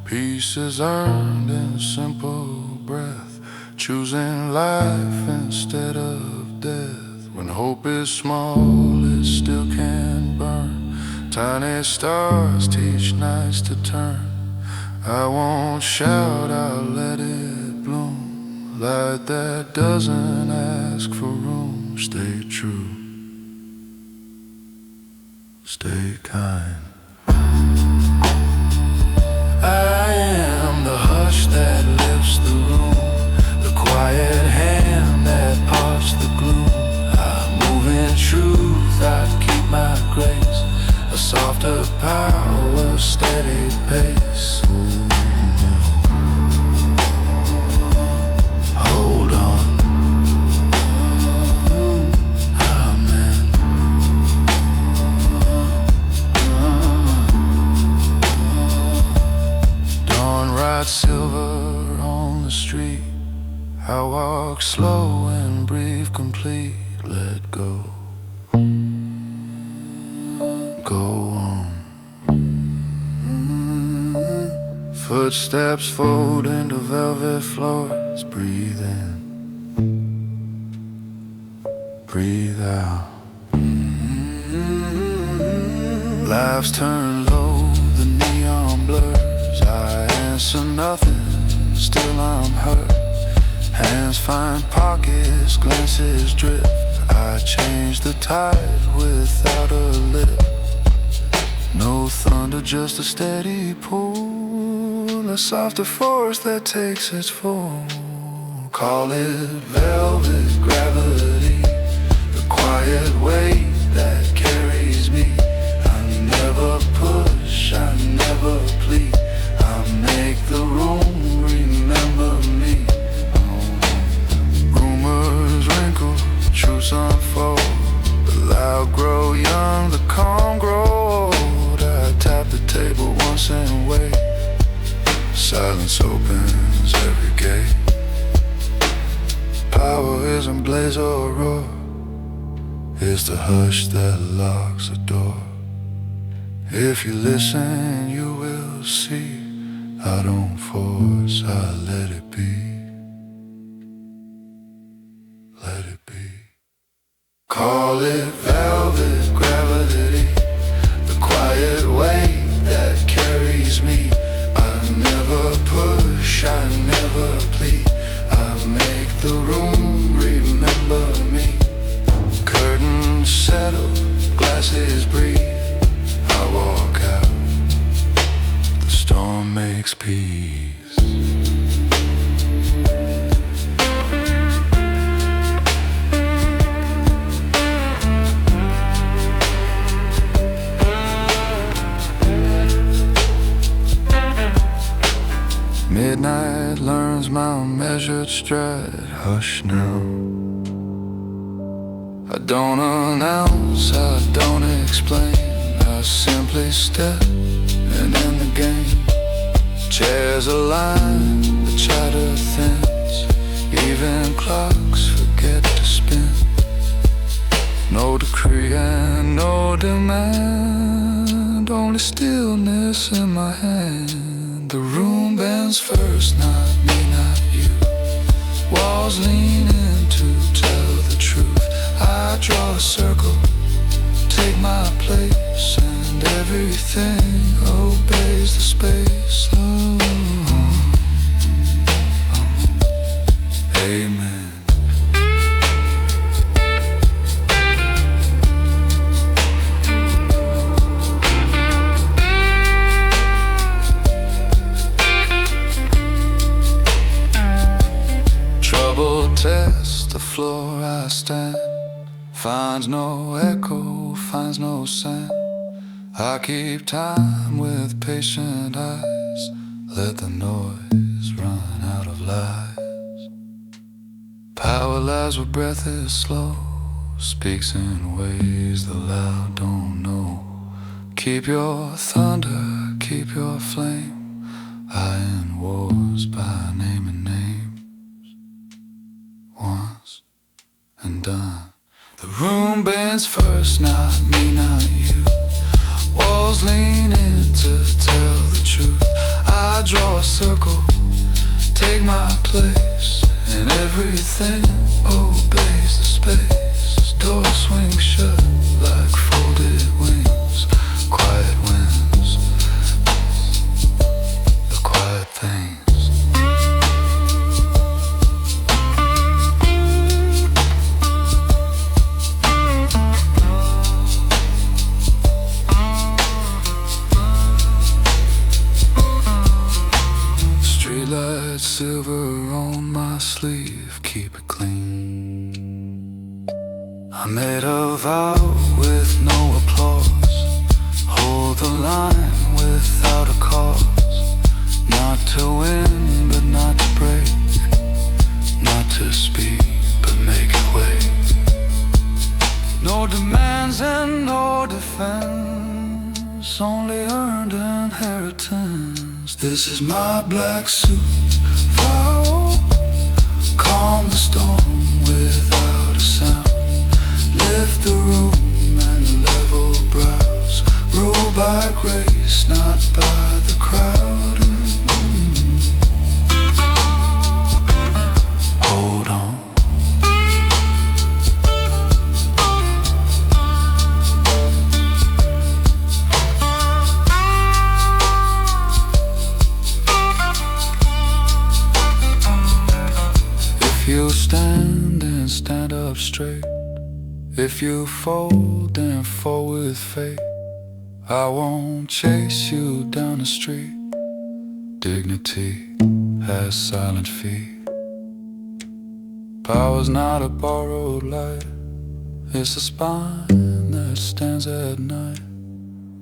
Peace is earned in simple breath, choosing life instead of death. When hope is small, it still can burn. Tiny stars teach nights to turn. I won't shout, I'll let it bloom. Light that doesn't ask for room. Stay true, stay kind. I am the hush that lifts the room, the quiet hand that parts the gloom. I move in truth, I keep my grace, a softer power, steady pace. Hold on, amen. Dawn rides silver on the street. I walk slow and breathe complete. Let go, go on. Footsteps fold into velvet floors. Breathe in, breathe out. Lives turn low, the neon blurs. I answer nothing, still I'm hurt. Hands find pockets, glances drift. I change the tide without a lift. No thunder, just a steady pull, a softer force that takes its full. Call it velvet gravity, the quiet weight that carries me. I never push, I never plead, I make the room remember me. Rumors wrinkle, truths unfold, the loud grow young, the calm grow old. I tap the table once and wait, silence opens every gate. Power isn't blaze or roar, it's the hush that locks the door. If you listen, you will see, I don't force, I let it be. Let it be. Call it velvet gravity, the quiet weight that carries me. I never push, I never plead, I make the room remember me. Curtains settle, glasses breathe, I walk out, the storm makes peace. Midnight learns my measured stride. Hush now, I don't announce, I don't explain, I simply step and end the game. Chairs align, the chatter thins, even clocks forget to spin. No decree and no demand, only stillness in my hand. The room bends first, not me, not you. Walls lean in to tell the truth. I draw a circle, take my place, and everything obeys the space. Amen. Test the floor I stand, finds no echo, finds no sound. I keep time with patient eyes, let the noise run out of lies. Power lies where breath is slow, speaks in ways the loud don't know. Keep your thunder, keep your flame, I end wars by naming names. Once and done. The room bends first, not me, not you. Walls lean in to tell the truth. I draw a circle, take my place, and everything obeys the space. Doors swing shut like folded wings. Quiet winds, the quiet things. Silver on my sleeve, keep it clean. I made a vow with no applause, hold the line without a cause. Not to win, but not to break, not to speak, but make it wait. No demands and no defense, only earned inheritance. This is my black suit vow, calm the storm without a sound. Lift the room and level brows, rule by grace, not by the crowd. Hold on. you stand, then stand up straight. If you fold, then fall with fate. I won't chase you down the street. Dignity has silent feet. Power's not a borrowed light. It's a spine that stands at night.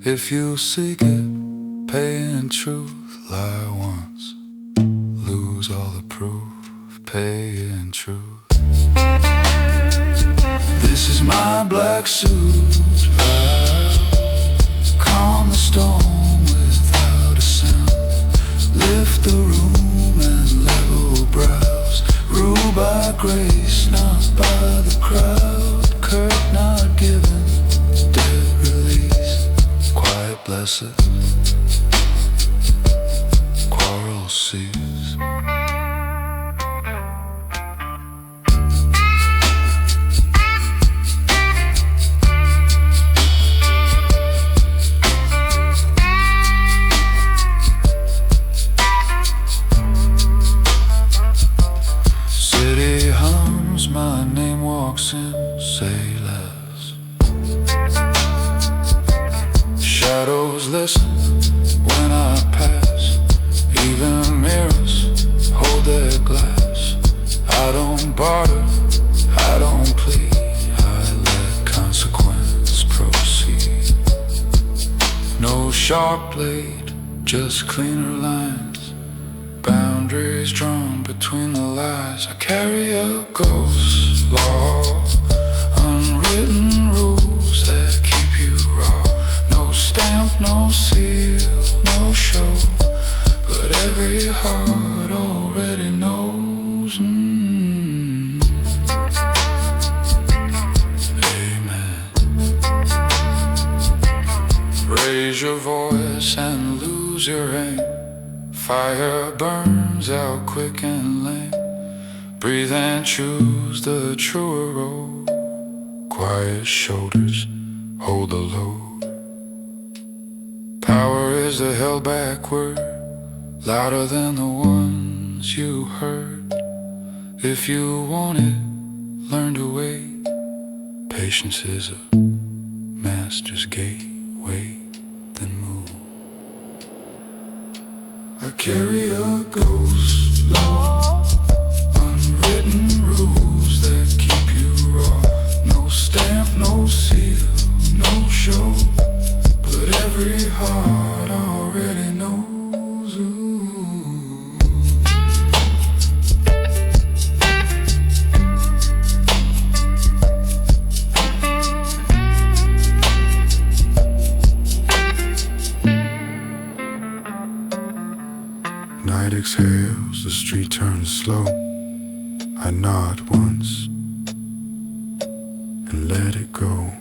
If you seek it, pay in truth. Lie once, lose all the proof. Pay in truth. This is my black suit. Calm the storm without a sound. Lift the room and level brows. Ruled by grace, not by the crowd. Curse not given, dead release. Quiet blessed, quarrel cease. City hums, my name walks in, say less. Shadows listen when I pass. Even mirrors hold their glass. I don't barter, I don't plead. I let consequence proceed. No sharp blade, just cleaner lines. Boundaries drawn between the lies. I carry a ghost law, unwritten rules that keep you raw. No stamp, no seal, no show, but every heart already knows. Amen. Raise your voice and lose your aim. Fire burns out quick and lame. Breathe and choose the truer road. Quiet shoulders hold the load. Power is the held back word, louder than the ones you heard. If you want it, learn to wait. Patience is a master's gate. Wait, then move. I carry a ghost law, unwritten rules that keep you raw. No stamp, no seal, no show, but every heart already knows. Ooh. Night exhales, the street turns slow. I nod once and let it go.